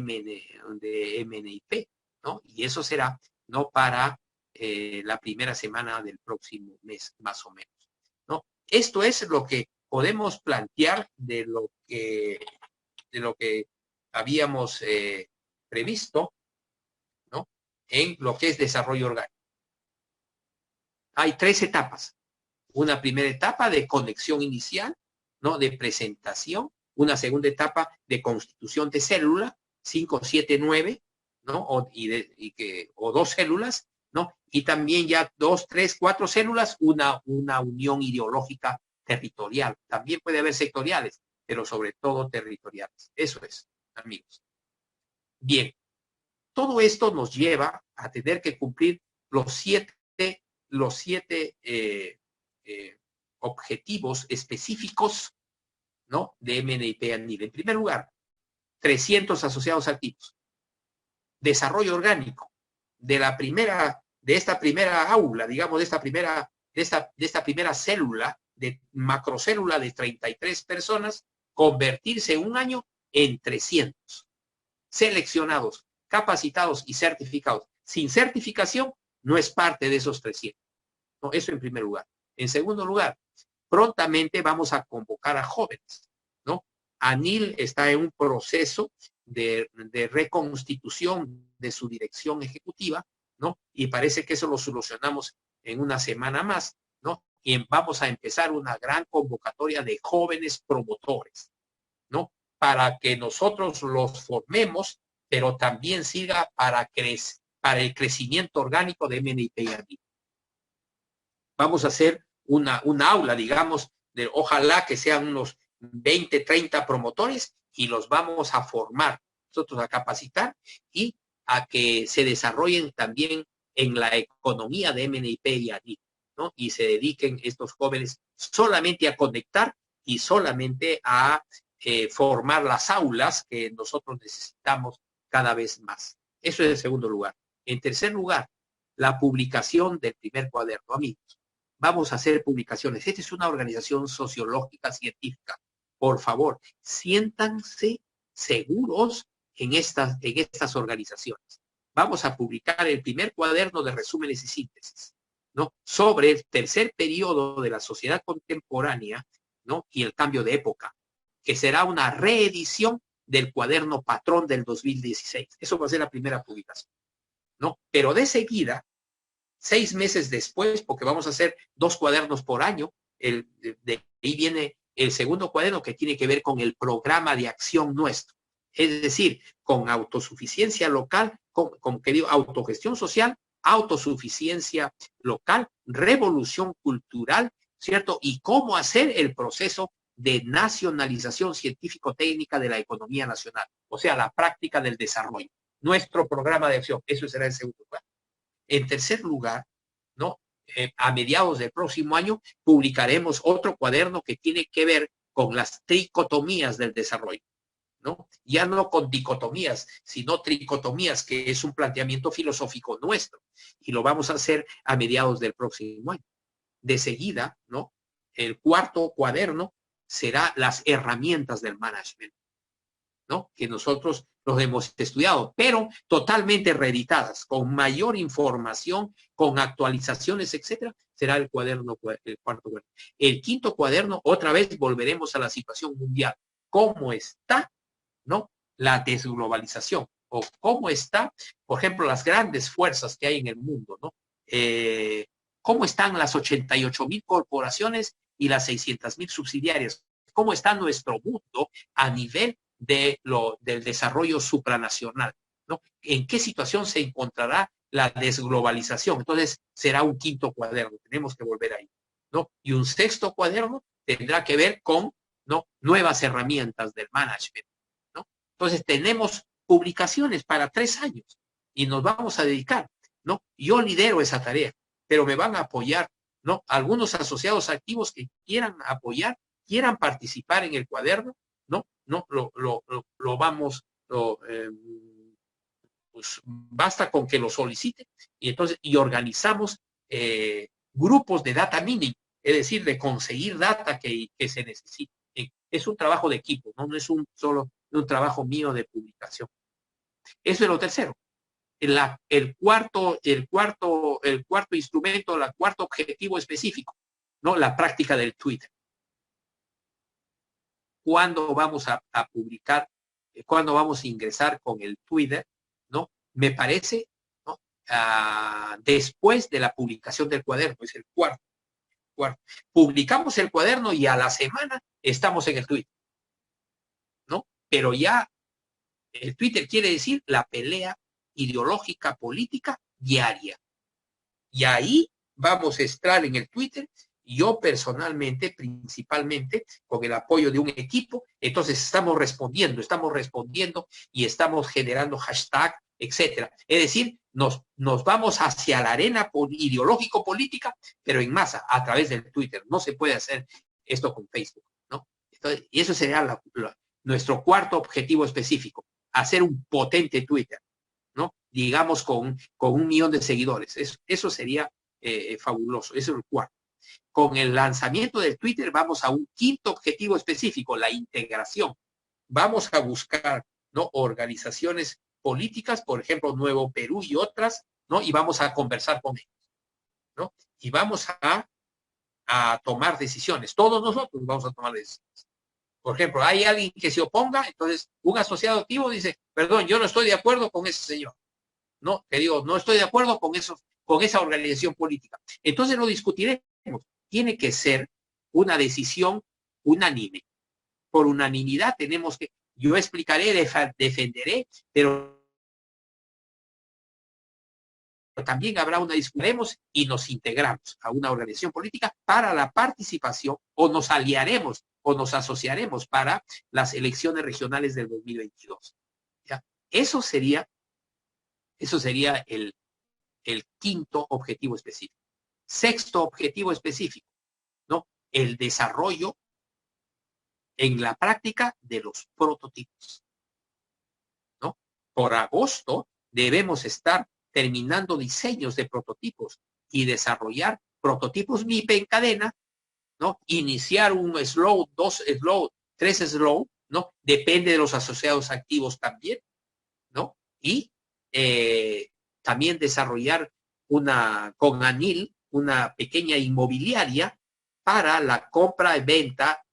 Speaker 1: MNIP, ¿no? Y eso será, ¿no? Para la primera semana del próximo mes, más o menos, ¿no? Esto es lo que podemos plantear de lo que habíamos previsto, ¿no? En lo que es desarrollo orgánico. Hay 3 etapas. Una primera etapa de conexión inicial, ¿no? De presentación. Una segunda etapa de constitución de célula, 5, 7, 9, ¿no? O 2 células, ¿no? Y también ya 2, 3, 4 células, una unión ideológica territorial. También puede haber sectoriales, pero sobre todo territoriales. Eso es, amigos. Bien, todo esto nos lleva a tener que cumplir los siete objetivos específicos, ¿no? De MNIP ANIP. En primer lugar, 300 asociados activos. Desarrollo orgánico de esta primera aula, digamos, de esta primera célula, de macrocélula de 33 personas, convertirse en un año en 300. Seleccionados, capacitados y certificados. Sin certificación, no es parte de esos 300. No, eso en primer lugar. En segundo lugar, prontamente vamos a convocar a jóvenes, ¿no? ANIL está en un proceso de reconstitución de su dirección ejecutiva, ¿no? Y parece que eso lo solucionamos en una semana más, ¿no? Y vamos a empezar una gran convocatoria de jóvenes promotores, ¿no? Para que nosotros los formemos, pero también sirva para el crecimiento orgánico de MNIP y ANIP. Vamos a hacer una aula, digamos, ojalá que sean unos 20, 30 promotores y los vamos a formar, nosotros a capacitar y a que se desarrollen también en la economía de MNIP y ANIP, ¿no? Y se dediquen estos jóvenes solamente a conectar y solamente a formar las aulas que nosotros necesitamos cada vez más. Eso es en segundo lugar. En tercer lugar, la publicación del primer cuaderno. Amigos, vamos a hacer publicaciones. Esta es una organización sociológica científica. Por favor, siéntanse seguros en estas organizaciones. Vamos a publicar el primer cuaderno de resúmenes y síntesis, ¿no? Sobre el tercer periodo de la sociedad contemporánea, ¿no? Y el cambio de época, que será una reedición del cuaderno patrón del 2016. Eso va a ser la primera publicación, ¿no? Pero de seguida, 6 meses después, porque vamos a hacer 2 cuadernos por año, de ahí viene el segundo cuaderno que tiene que ver con el programa de acción nuestro. Es decir, con autosuficiencia local, con autogestión social, autosuficiencia local, revolución cultural, ¿cierto? Y cómo hacer el proceso de nacionalización científico-técnica de la economía nacional, o sea, la práctica del desarrollo. Nuestro programa de acción, eso será en segundo lugar. En tercer lugar, ¿no? A mediados del próximo año publicaremos otro cuaderno que tiene que ver con las tricotomías del desarrollo, ¿no? Ya no con dicotomías, sino tricotomías, que es un planteamiento filosófico nuestro, y lo vamos a hacer a mediados del próximo año. De seguida, ¿no? El cuarto cuaderno será las herramientas del management. ¿no? Que nosotros los hemos estudiado, pero totalmente reeditadas, con mayor información, con actualizaciones, etcétera, será el cuaderno, el cuarto cuaderno. El quinto cuaderno, otra vez volveremos a la situación mundial. ¿Cómo está, no? La desglobalización, o cómo está, por ejemplo, las grandes fuerzas que hay en el mundo, ¿no? ¿Cómo están las 88,000 corporaciones y las 600,000 subsidiarias? ¿Cómo está nuestro mundo a nivel del desarrollo supranacional, ¿no? ¿En qué situación se encontrará la desglobalización? Entonces, será un quinto cuaderno, tenemos que volver ahí, ¿no? Y un sexto cuaderno tendrá que ver con, ¿no? Nuevas herramientas del management, ¿no? Entonces, tenemos publicaciones para 3 años y nos vamos a dedicar, ¿no? Yo lidero esa tarea, pero me van a apoyar, ¿no? Algunos asociados activos que quieran apoyar, quieran participar en el cuaderno, ¿no? Lo vamos, pues basta con que lo solicite y entonces organizamos grupos de data mining, es decir, de conseguir data que se necesite. Es un trabajo de equipo, ¿no? No es solo un trabajo mío de publicación. Eso es lo tercero. El cuarto instrumento, el cuarto objetivo específico, ¿no? La práctica del Twitter. ¿Cuándo vamos a publicar? ¿Cuándo vamos a ingresar con el Twitter? ¿No? Me parece, ¿no? Después de la publicación del cuaderno, es el cuarto. Publicamos el cuaderno y a la semana estamos en el Twitter, ¿no? Pero ya el Twitter quiere decir la pelea ideológica política diaria. Y ahí vamos a estar en el Twitter, yo personalmente, principalmente, con el apoyo de un equipo. Entonces estamos respondiendo y estamos generando hashtag, etcétera. Es decir, nos vamos hacia la arena ideológico-política, pero en masa, a través del Twitter. No se puede hacer esto con Facebook, ¿no? Entonces, y eso sería nuestro cuarto objetivo específico, hacer un potente Twitter, ¿no? Digamos con 1 millón de seguidores. Eso sería fabuloso. Eso es el cuarto. Con el lanzamiento del Twitter vamos a un quinto objetivo específico, la integración. Vamos a buscar, ¿no? Organizaciones políticas, por ejemplo, Nuevo Perú y otras, ¿no? Y vamos a conversar con ellos, ¿no? Y vamos a tomar decisiones. Todos nosotros vamos a tomar decisiones. Por ejemplo, hay alguien que se oponga, entonces un asociado activo dice, perdón, yo no estoy de acuerdo con ese señor. No, te digo, no estoy de acuerdo con esa organización política. Entonces lo discutiremos. Tiene que ser una decisión unánime. Por unanimidad tenemos que, yo explicaré, defenderé, pero también habrá una discusión y nos integramos a una organización política para la participación, o nos aliaremos o nos asociaremos para las elecciones regionales del 2022. ¿Ya? Eso sería el quinto objetivo específico. Sexto objetivo específico, ¿no? El desarrollo en la práctica de los prototipos, ¿no? Por agosto debemos estar terminando diseños de prototipos y desarrollar prototipos MIP en cadena, ¿no? Iniciar un slow, 2 slow, 3 slow, ¿no? Depende de los asociados activos también, ¿no? Y también desarrollar con ANIL, una pequeña inmobiliaria para la compra y venta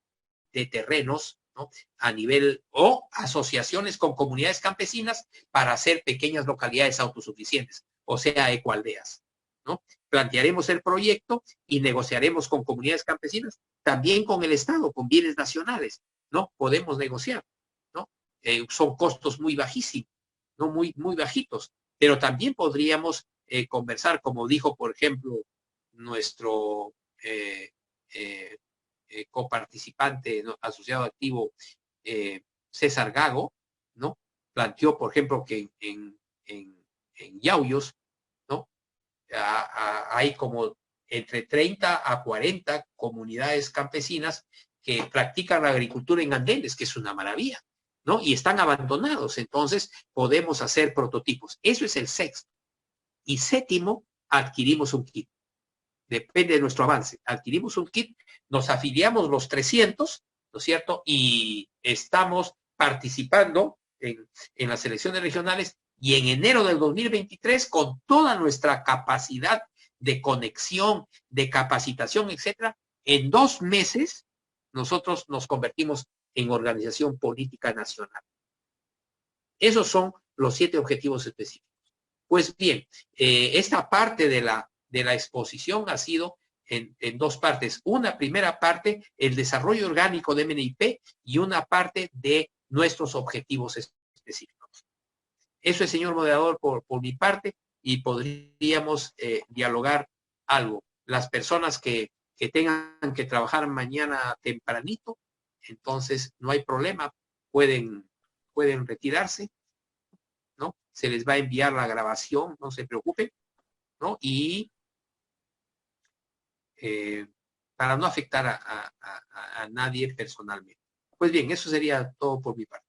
Speaker 1: de terrenos, ¿no? A nivel, o asociaciones con comunidades campesinas para hacer pequeñas localidades autosuficientes, o sea, ecoaldeas, ¿no? Plantearemos el proyecto y negociaremos con comunidades campesinas, también con el Estado, con bienes nacionales, ¿no? Podemos negociar, ¿no? Son costos muy bajísimos, ¿no? Muy bajitos, pero también podríamos conversar, como dijo, por ejemplo, nuestro coparticipante, ¿no? Asociado activo César Gago, ¿no? Planteó, por ejemplo, que en Yauyos, ¿no? Hay como entre 30 a 40 comunidades campesinas que practican la agricultura en andenes, que es una maravilla, ¿no? Y están abandonados, entonces podemos hacer prototipos. Eso es el sexto. Y séptimo, adquirimos un kit. Depende de nuestro avance. Adquirimos un kit, nos afiliamos los 300, ¿no es cierto? Y estamos participando en las elecciones regionales y en enero del 2023, con toda nuestra capacidad de conexión, de capacitación, etcétera, en 2 meses nosotros nos convertimos en organización política nacional. Esos son los 7 objetivos específicos. Pues bien, esta parte de la exposición ha sido en 2 partes. Una primera parte, el desarrollo orgánico de MNIP, y una parte de nuestros objetivos específicos. Eso es, señor moderador, por mi parte, y podríamos dialogar algo. Las personas que tengan que trabajar mañana tempranito, entonces no hay problema, pueden retirarse, ¿no? Se les va a enviar la grabación, no se preocupen, ¿no? Y para no afectar a nadie personalmente. Pues bien, eso sería todo por mi parte.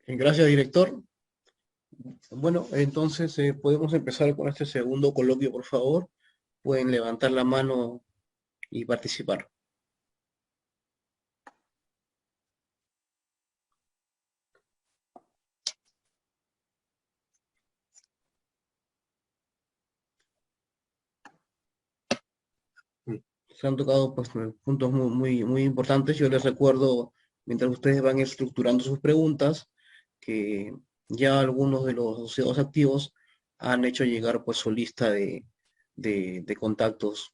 Speaker 2: Gracias, director. Bueno, entonces podemos empezar con este segundo coloquio, por favor. Pueden levantar la mano y participar. Se han tocado pues, puntos muy importantes. Yo les recuerdo, mientras ustedes van estructurando sus preguntas, que ya algunos de los asociados activos han hecho llegar pues, su lista de contactos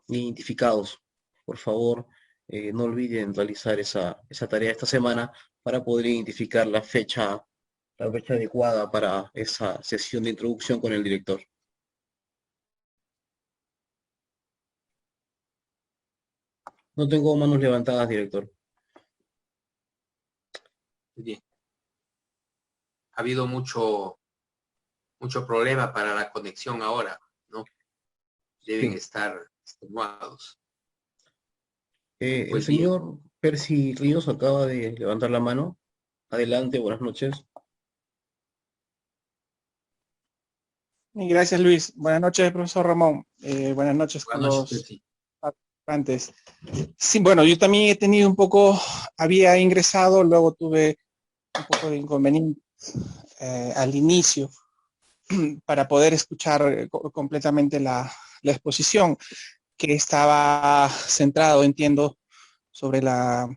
Speaker 2: identificados. Por favor, no olviden realizar esa tarea esta semana para poder identificar la fecha adecuada para esa sesión de introducción con el director. No tengo manos levantadas, director.
Speaker 1: Bien. Ha habido mucho problema para la conexión ahora, ¿no? Deben estar extenuados.
Speaker 2: El
Speaker 1: Pues bien.
Speaker 2: señor Percy Ríos acaba de levantar la mano. Adelante, buenas noches.
Speaker 5: Gracias, Luis. Buenas noches, profesor Ramón. Buenas noches con los
Speaker 1: Percy.
Speaker 5: participantes. Sí, bueno, yo también he tenido había ingresado, luego tuve un poco de inconveniente al inicio para poder escuchar completamente la exposición, que estaba centrado, entiendo, sobre la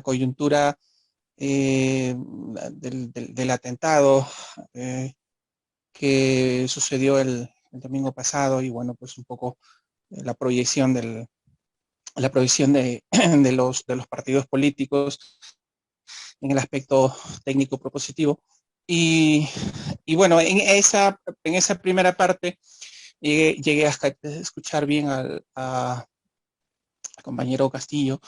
Speaker 5: coyuntura del atentado que sucedió el domingo pasado, y bueno, pues un poco la proyección de los partidos políticos en el aspecto técnico propositivo. Y bueno, en esa primera parte llegué a escuchar bien al compañero Castillo,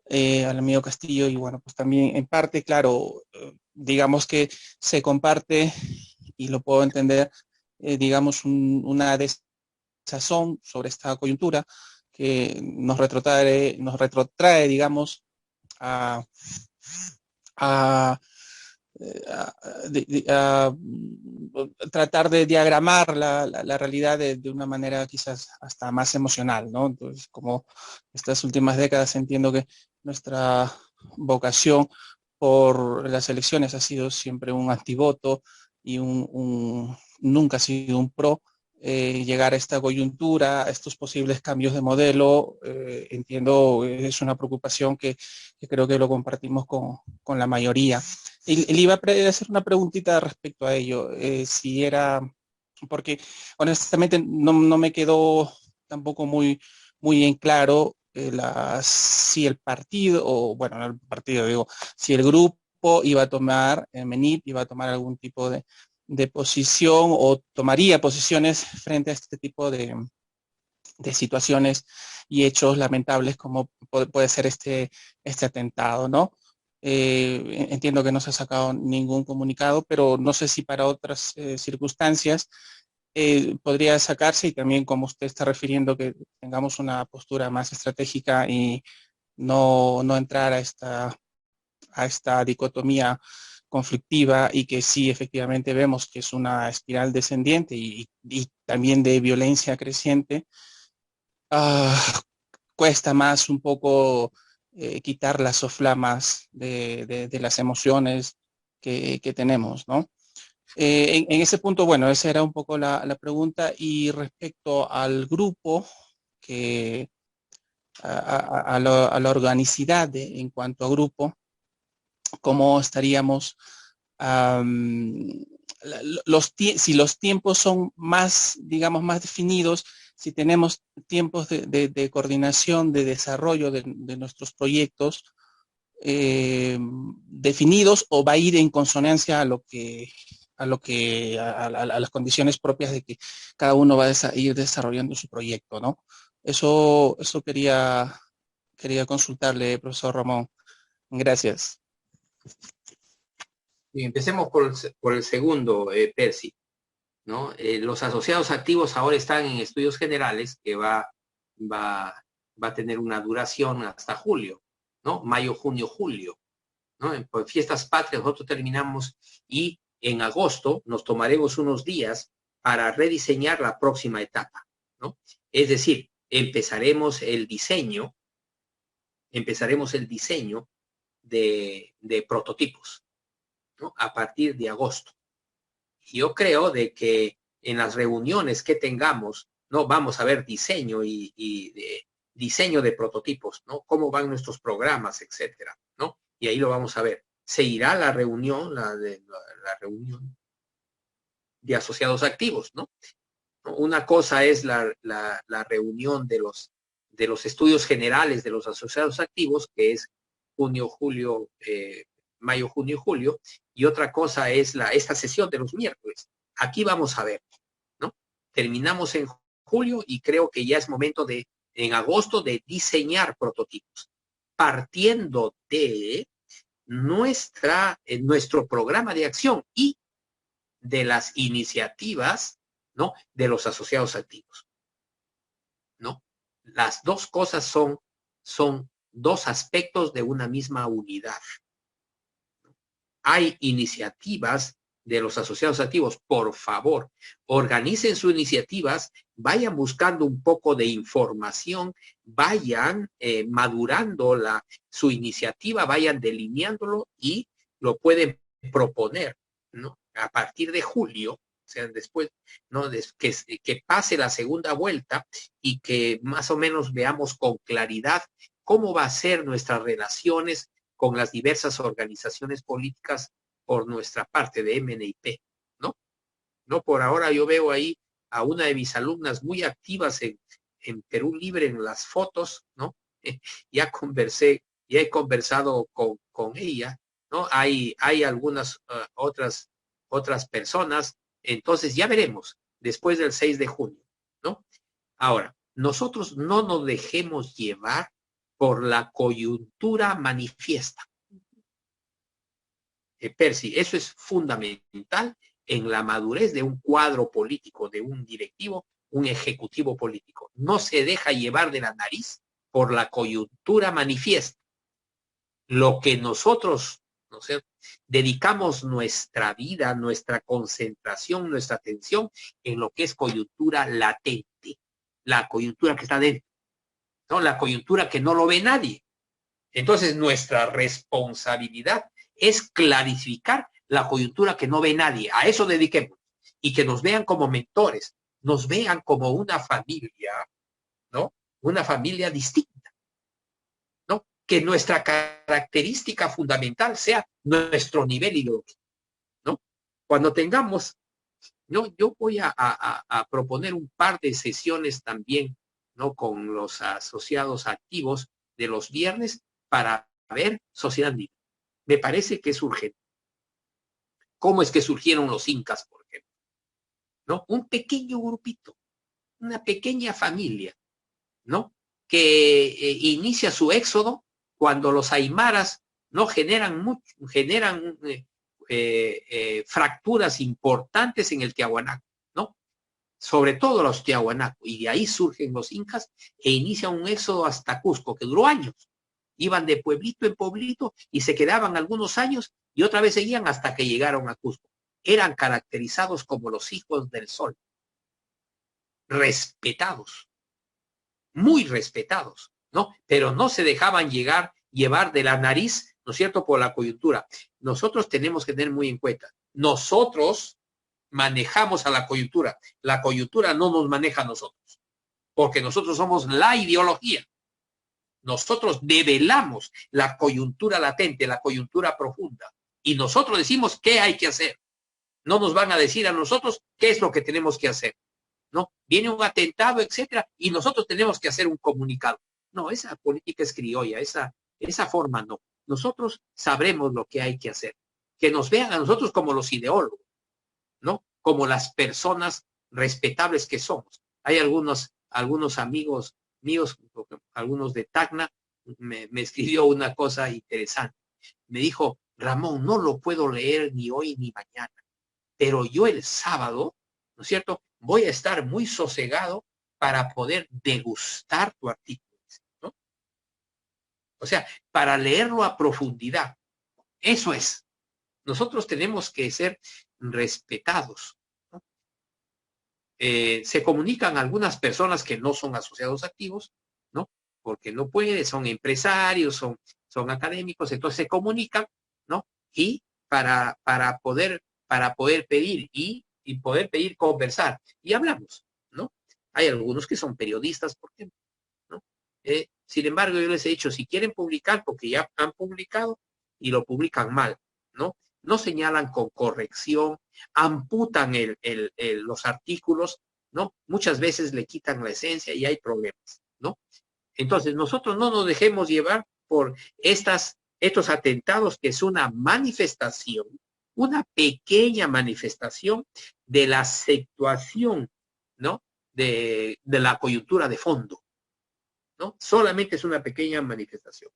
Speaker 5: al amigo Castillo, y bueno, pues también en parte, claro, digamos que se comparte, y lo puedo entender, digamos, una desazón sobre esta coyuntura que nos retrotrae, digamos, a tratar de diagramar la realidad de una manera quizás hasta más emocional, ¿no? Entonces, como estas últimas décadas entiendo que nuestra vocación por las elecciones ha sido siempre un antivoto y nunca ha sido un pro. Llegar a esta coyuntura, a estos posibles cambios de modelo, entiendo, es una preocupación que creo que lo compartimos con la mayoría. Y le iba a hacer una preguntita respecto a ello, si era, porque honestamente no me quedó tampoco muy en claro si el partido, o bueno, no el partido, digo, si el grupo iba a tomar, MENIP iba a tomar algún tipo de posición o tomaría posiciones frente a este tipo de situaciones y hechos lamentables como puede ser este atentado, ¿no? Entiendo que no se ha sacado ningún comunicado, pero no sé si para otras circunstancias podría sacarse, y también como usted está refiriendo que tengamos una postura más estratégica y no entrar a esta dicotomía conflictiva, y que sí efectivamente vemos que es una espiral descendiente y también de violencia creciente. Cuesta más un poco quitar las soflamas de las emociones que tenemos, ¿no? En ese punto, bueno, esa era un poco la pregunta. Y respecto al grupo, que a la organicidad en cuanto a grupo, ¿cómo estaríamos? Si los tiempos son más, digamos, más definidos, si tenemos tiempos de coordinación, de desarrollo de nuestros proyectos definidos, o va a ir en consonancia a las condiciones propias de que cada uno va a ir desarrollando su proyecto, ¿no? Eso quería consultarle, profesor Ramón. Gracias.
Speaker 1: Y empecemos por el segundo, Percy, ¿no? Los asociados activos ahora están en estudios generales que va a tener una duración hasta julio, ¿no? Mayo, junio, julio, ¿no? En fiestas patrias nosotros terminamos, y en agosto nos tomaremos unos días para rediseñar la próxima etapa, ¿no? Es decir, empezaremos el diseño de prototipos, ¿no? A partir de agosto. Yo creo de que en las reuniones que tengamos, ¿no? Vamos a ver diseño diseño de prototipos, ¿no? Cómo van nuestros programas, etcétera, ¿no? Y ahí lo vamos a ver. Se irá la reunión, la reunión de asociados activos, ¿no? Una cosa es la reunión de los estudios generales de los asociados activos, que es junio, julio, mayo, junio, julio, y otra cosa es esta sesión de los miércoles. Aquí vamos a ver, ¿no? Terminamos en julio y creo que ya es momento en agosto, de diseñar prototipos, partiendo de nuestro programa de acción y de las iniciativas, ¿no? De los asociados activos, ¿no? Las dos cosas son dos aspectos de una misma unidad. Hay iniciativas de los asociados activos. Por favor, organicen sus iniciativas, vayan buscando un poco de información, vayan madurando su iniciativa, vayan delineándolo y lo pueden proponer, ¿no? A partir de julio, o sea, después, ¿no? Que pase la segunda vuelta y que más o menos veamos con claridad cómo va a ser nuestras relaciones con las diversas organizaciones políticas por nuestra parte de MNIP, ¿no? No, por ahora yo veo ahí a una de mis alumnas muy activas en Perú Libre en las fotos, ¿no? Ya he conversado con ella, ¿no? Hay algunas otras personas, entonces ya veremos después del 6 de junio, ¿no? Ahora, nosotros no nos dejemos llevar por la coyuntura manifiesta. Percy, eso es fundamental en la madurez de un cuadro político, de un directivo, un ejecutivo político. No se deja llevar de la nariz por la coyuntura manifiesta. Lo que nosotros, ¿no sé?, dedicamos nuestra vida, nuestra concentración, nuestra atención en lo que es coyuntura latente, la coyuntura que está dentro, ¿no? La coyuntura que no lo ve nadie. Entonces, nuestra responsabilidad es clarificar la coyuntura que no ve nadie. A eso dediquemos. Y que nos vean como mentores, nos vean como una familia, ¿no? Una familia distinta, ¿no? Que nuestra característica fundamental sea nuestro nivel ideológico, ¿no? Cuando tengamos, ¿no? Yo voy a proponer un par de sesiones también, ¿no? Con los asociados activos de los viernes para ver sociedad libre. Me parece que es urgente. ¿Cómo es que surgieron los incas, por ejemplo? ¿No? Un pequeño grupito, una pequeña familia, ¿no? Que inicia su éxodo cuando los aymaras no generan fracturas importantes en el Tiahuanaco, ¿no? Sobre todo los Tiahuanaco, y de ahí surgen los incas e inicia un éxodo hasta Cusco, que duró años. Iban de pueblito en pueblito y se quedaban algunos años y otra vez seguían hasta que llegaron a Cusco. Eran caracterizados como los hijos del sol. Respetados, muy respetados, ¿no? Pero no se dejaban llevar llevar de la nariz, ¿no es cierto?, por la coyuntura. Nosotros tenemos que tener muy en cuenta, nosotros manejamos a la coyuntura no nos maneja a nosotros, porque nosotros somos la ideología. Nosotros develamos la coyuntura latente, la coyuntura profunda, y nosotros decimos qué hay que hacer. No nos van a decir a nosotros qué es lo que tenemos que hacer. ¿No? Viene un atentado, etcétera, y nosotros tenemos que hacer un comunicado. No, esa política es criolla, esa forma no. Nosotros sabremos lo que hay que hacer. Que nos vean a nosotros como los ideólogos, ¿no? Como las personas respetables que somos. Hay algunos amigos míos, algunos de Tacna, me escribió una cosa interesante. Me dijo, Ramón, no lo puedo leer ni hoy ni mañana, pero yo el sábado, ¿no es cierto?, voy a estar muy sosegado para poder degustar tu artículo, ¿no? O sea, para leerlo a profundidad. Eso es. Nosotros tenemos que ser respetados, ¿no? Se comunican algunas personas que no son asociados activos, ¿no? Porque no pueden, son empresarios, son académicos, entonces se comunican, ¿no? Y para poder pedir y poder pedir conversar. Y hablamos, ¿no? Hay algunos que son periodistas, por ejemplo, ¿no? Sin embargo, yo les he dicho, si quieren publicar, porque ya han publicado y lo publican mal, ¿no? No señalan con corrección, amputan los artículos, ¿no? Muchas veces le quitan la esencia y hay problemas, ¿no? Entonces, nosotros no nos dejemos llevar por estos atentados, que es una manifestación, una pequeña manifestación de la situación, ¿no?, de la coyuntura de fondo, ¿no? Solamente es una pequeña manifestación,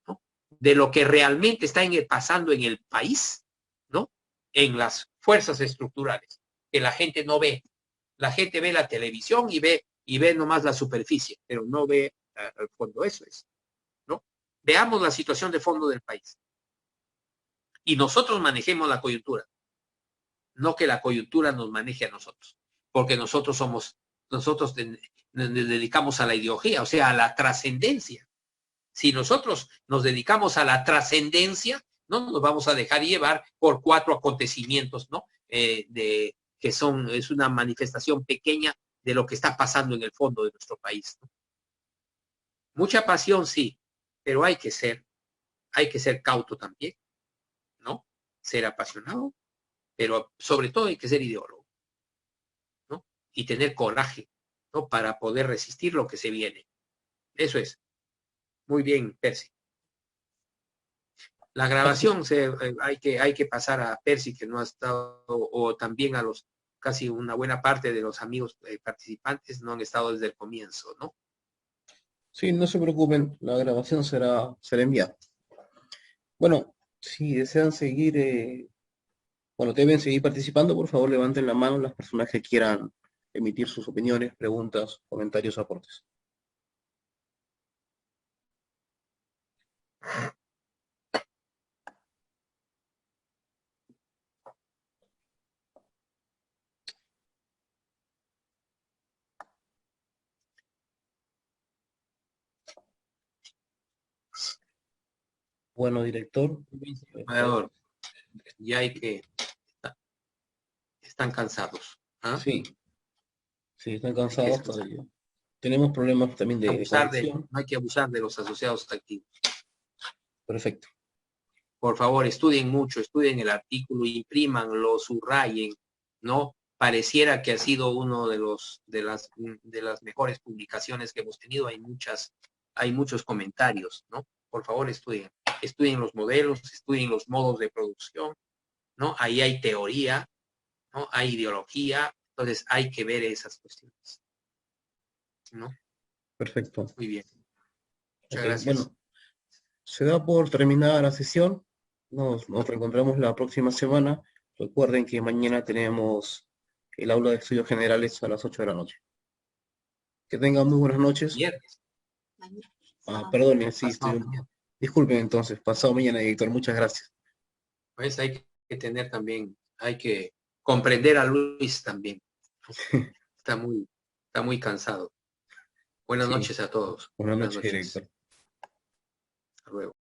Speaker 1: ¿no?, de lo que realmente está pasando en el país, ¿no?, en las fuerzas estructurales, que la gente no ve. La gente ve la televisión y ve nomás la superficie, pero no ve al fondo. Eso es, ¿no? Veamos la situación de fondo del país. Y nosotros manejemos la coyuntura, no que la coyuntura nos maneje a nosotros, porque nosotros nos dedicamos a la ideología, o sea, a la trascendencia. Si nosotros nos dedicamos a la trascendencia, no nos vamos a dejar llevar por 4 acontecimientos, ¿no? Que es una manifestación pequeña de lo que está pasando en el fondo de nuestro país, ¿no? Mucha pasión, sí, pero hay que ser cauto también, ¿no? Ser apasionado, pero sobre todo hay que ser ideólogo, ¿no? Y tener coraje, ¿no?, para poder resistir lo que se viene. Eso es. Muy bien, Percy. La grabación hay que pasar a Percy, que no ha estado, o también a casi una buena parte de los amigos participantes no han estado desde el comienzo, ¿no?
Speaker 2: Sí, no se preocupen, la grabación será enviada. Bueno, si desean seguir, deben seguir participando, por favor levanten la mano las personas que quieran emitir sus opiniones, preguntas, comentarios, aportes. Bueno, director.
Speaker 1: Ya están cansados. ¿Ah?
Speaker 2: Sí, están cansados. Tenemos problemas también de
Speaker 1: no hay que abusar de los asociados activos.
Speaker 2: Perfecto.
Speaker 1: Por favor, estudien mucho, estudien el artículo, imprímanlo, subrayen, ¿no? Pareciera que ha sido uno de las mejores publicaciones que hemos tenido. Hay muchos comentarios, ¿no? Por favor, estudien los modelos, estudien los modos de producción, ¿no? Ahí hay teoría, ¿no? Hay ideología, entonces hay que ver esas cuestiones, ¿no?
Speaker 2: Perfecto.
Speaker 1: Muy bien. Muchas
Speaker 2: Okay,
Speaker 1: gracias.
Speaker 2: bueno, se da por terminada la sesión. Nos reencontramos la próxima semana. Recuerden que mañana tenemos el aula de estudios generales a las 8 de la noche. Que tengan muy buenas noches.
Speaker 1: Viernes.
Speaker 2: Perdón, sí, disculpen entonces, pasado mañana, director. Muchas gracias.
Speaker 1: Pues hay que tener también, hay que comprender a Luis también. Está muy cansado. Buenas noches a todos.
Speaker 2: Buenas noches, director.
Speaker 1: Hasta luego.